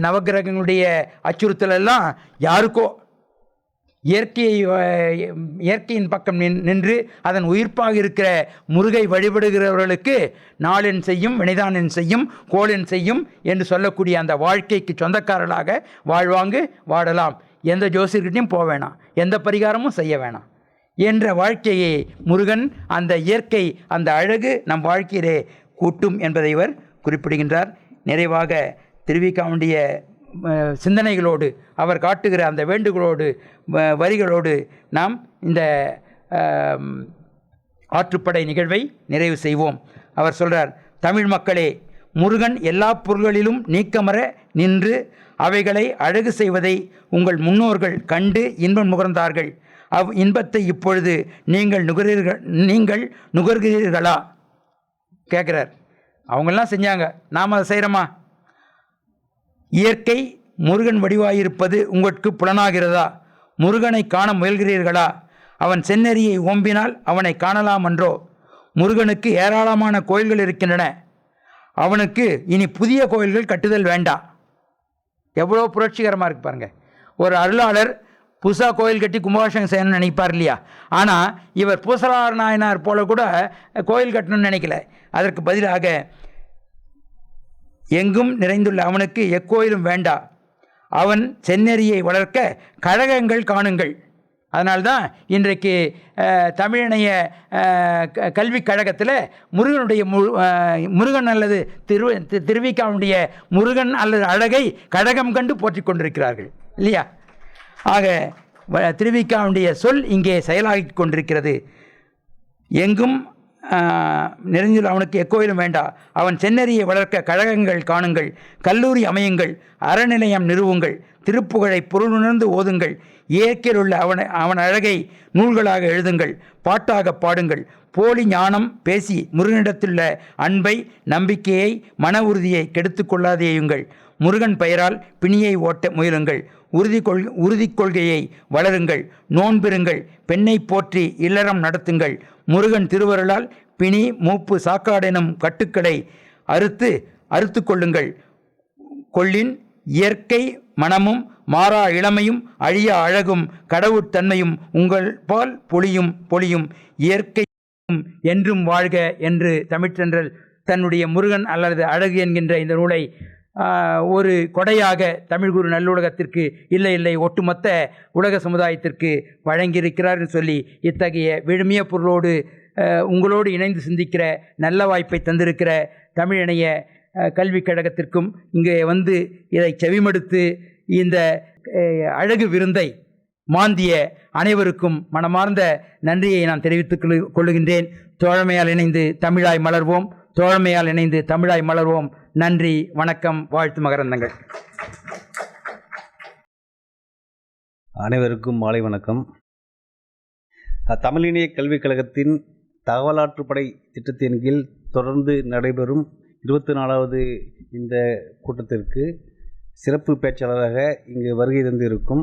நவக்கிரகங்களுடைய அச்சுறுத்தல் எல்லாம் யாருக்கோ, இயற்கையின் பக்கம் நின்று அதன் உயிர்ப்பாக இருக்கிற முருகை வழிபடுகிறவர்களுக்கு நாளென் செய்யும் வினைதான் செய்யும் கோளென் செய்யும் என்று சொல்லக்கூடிய அந்த வாழ்க்கைக்கு சொந்தக்காரர்களாக வாழலாம். எந்த ஜோசியர்கிட்டையும் போக வேணாம், எந்த பரிகாரமும் செய்ய வேணாம் என்ற வாழ்க்கையை முருகன், அந்த இயற்கை, அந்த அழகு நம் வாழ்க்கையிலே கூட்டும் என்பதை இவர் குறிப்பிடுகின்றார். நிறைவாக திருவிக்காவுடைய சிந்தனைகளோடு, அவர் காட்டுகிற அந்த வேண்டுகளோடு வரிகளோடு நாம் இந்த ஆற்றுப்படை நிகழ்வை நிறைவு செய்வோம். அவர் சொல்கிறார், தமிழ் மக்களே, முருகன் எல்லா பொருள்களிலும் நீக்கமர நின்று அவைகளை அழகு செய்வதை உங்கள் முன்னோர்கள் கண்டு இன்பம் நுகர்ந்தார்கள். இன்பத்தை இப்பொழுது நீங்கள் நுகர்கிறீர்களா கேட்குறார். அவங்கெல்லாம் செஞ்சாங்க, நாம் அதை செய்கிறோமா? இயற்கை முருகன் வடிவாயிருப்பது உங்களுக்கு புலனாகிறதா? முருகனை காண முயல்கிறீர்களா? அவன் செந்நெறியை ஓம்பினால் அவனை காணலாம் என்றோ. முருகனுக்கு ஏராளமான கோயில்கள் இருக்கின்றன. அவனுக்கு இனி புதிய கோயில்கள் கட்டுதல் வேண்டாம். எவ்வளோ புரட்சிகரமாக இருக்கு பாருங்க. ஒரு அருளாளர் புதுசாக கோயில் கட்டி கும்பாபிஷேகம் செய்யணும்னு நினைப்பார் இல்லையா? ஆனால் இவர் பூசலார் நாயனார் போல கூட கோயில் கட்டணும்னு நினைக்கல. அதற்கு பதிலாக எங்கும் நிறைந்துள்ள அவனுக்கு எக்கோயிலும் வேண்டா, அவன் செந்நெறியை வளர்க்க கழகங்கள் காணுங்கள். அதனால்தான் இன்றைக்கு தமிழிணைய கல்விக் கழகத்தில் முருகனுடைய முருகன் அல்லது திருவிக்காவுடைய முருகன் அல்லது அழகை கழகம் கண்டு போற்றிக் கொண்டிருக்கிறார்கள் இல்லையா? ஆக திருவிக்காவுடைய சொல் இங்கே செயலாகி கொண்டிருக்கிறது. எங்கும் நிறைந்துள்ள அவனுக்கு எக்கோயிலும் வேண்டா, அவன் செந்நெறியை வளர்க்க கழகங்கள் காணுங்கள், கல்லூரி அமையுங்கள், அறநிலையம் நிறுவுங்கள், திருப்புகழை பொருளுணர்ந்து ஓதுங்கள், இயற்கையில் உள்ள அவன் அழகை நூல்களாக எழுதுங்கள், பாட்டாக பாடுங்கள், போலி ஞானம் பேசி முருகனிடத்துள்ள அன்பை நம்பிக்கையை மன உறுதியை கெடுத்து கொள்ளாதேயுங்கள், முருகன் பெயரால் பிணியை ஓட்ட முயலுங்கள், உறுதி கொள்கையை வளருங்கள், நோன்பெறுங்கள், பெண்ணை போற்றி இல்லறம் நடத்துங்கள், முருகன் திருவருளால் பிணி மூப்பு சாக்காடெனும் கட்டுக்களை அறுத்து கொள்ளுங்கள், கொள்ளின் இயற்கை மனமும் மாறா இளமையும் அழியா அழகும் கடவுட்தன்மையும் உங்கள் பால் பொழியும் இயற்கை என்றும் வாழ்க என்று தமிழ்ச்சென்றல் தன்னுடைய முருகன் அல்லது அழகு என்கின்ற இந்த நூலை ஒரு கொடையாக தமிழ்குரு நல்லுலகத்திற்கு இல்லை ஒட்டுமொத்த உலக சமுதாயத்திற்கு வழங்கியிருக்கிறார் சொல்லி இத்தகைய விழுமிய பொருளோடு உங்களோடு இணைந்து சிந்திக்கிற நல்ல வாய்ப்பை தந்திருக்கிற தமிழிணைய கல்விக் கழகத்திற்கும் இங்கே வந்து இதை செவிமடுத்து இந்த அழகு விருந்தை மாந்திய அனைவருக்கும் மனமார்ந்த நன்றியை நான் தெரிவித்துக் கொள்ளுகின்றேன். தோழமையால் இணைந்து தமிழாய் மலர்வோம், தோழமையால் இணைந்து தமிழாய் மலர்வோம். நன்றி, வணக்கம், வாழ்த்து மகரந்தங்கள். அனைவருக்கும் மாலை வணக்கம். தமிழினிய கல்விக் கழகத்தின் தகவலாற்றுப்படை திட்டத்தின் கீழ் தொடர்ந்து நடைபெறும் 24வது இந்த கூட்டத்திற்கு சிறப்பு பேச்சாளராக இங்கு வருகை தந்திருக்கும்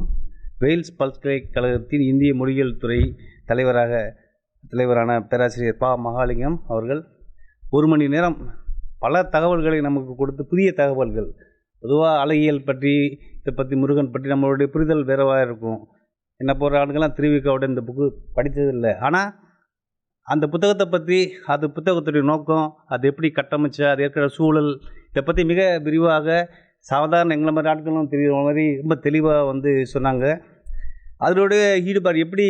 வெயில்ஸ் பல்கலைக்கழகத்தின் இந்திய மொழியியல் துறை தலைவரான பேராசிரியர் பா. மகாலிங்கம் அவர்கள் 1 மணி நேரம் பல தகவல்களை நமக்கு கொடுத்து, புதிய தகவல்கள், பொதுவாக அழகியல் பற்றி, இதை பற்றி, முருகன் பற்றி நம்மளுடைய புரிதல் வேறவாக இருக்கும். என்ன போகிற ஆளுங்கெல்லாம் திருவிக்காவோட இந்த புக்கு படித்ததில்லை. ஆனால் அந்த புத்தகத்தை பற்றி, அது புத்தகத்துடைய நோக்கம், அது எப்படி கட்டமைச்சா, அது இருக்கிற சூழல், இதை பற்றி மிக விரிவாக சாதாரண எங்களை மாதிரி ஆட்களும் தெரிகிற மாதிரி ரொம்ப தெளிவாக வந்து சொன்னாங்க. அதனுடைய ஈடுபாடு எப்படி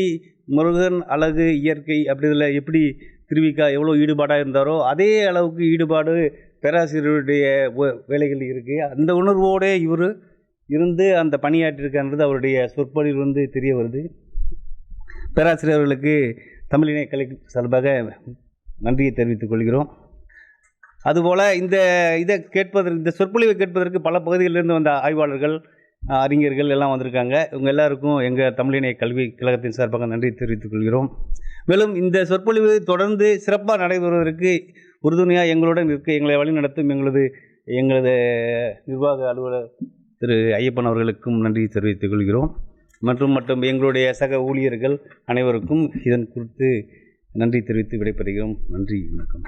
முருகன் அழகு இயற்கை அப்படி இதில் எப்படி திருவிக்கா எவ்வளோ ஈடுபாடாக இருந்தாரோ அதே அளவுக்கு ஈடுபாடு பேராசிரியருடைய வேலைகள் இருக்குது. அந்த உணர்வோடு இவர் இருந்து அந்த பணியாற்றிருக்கான்றது அவருடைய சொற்பொழில் வந்து தெரிய வருது. பேராசிரியர்களுக்கு தமிழிணைய கல்வி சார்பாக நன்றியை தெரிவித்துக் கொள்கிறோம். அதுபோல் இந்த சொற்பொழிவை கேட்பதற்கு பல பகுதிகளிலிருந்து வந்த ஆய்வாளர்கள், அறிஞர்கள் எல்லாம் வந்திருக்காங்க. இவங்க எல்லாருக்கும் எங்கள் தமிழிணைய கல்வி கழகத்தின் சார்பாக நன்றி தெரிவித்துக் கொள்கிறோம். மேலும் இந்த சொற்பொழிவு தொடர்ந்து சிறப்பாக நடைபெறுவதற்கு உறுதுணையாக எங்களுடன் இருக்க எங்களை வழிநடத்தும் எங்களது நிர்வாக அலுவலர் திரு ஐயப்பன் அவர்களுக்கும் நன்றி தெரிவித்துக் கொள்கிறோம். மற்றும் எங்களுடைய சக ஊழியர்கள் அனைவருக்கும் இதன் குறித்து நன்றி தெரிவித்து விடைபெறுகிறோம். நன்றி, வணக்கம்.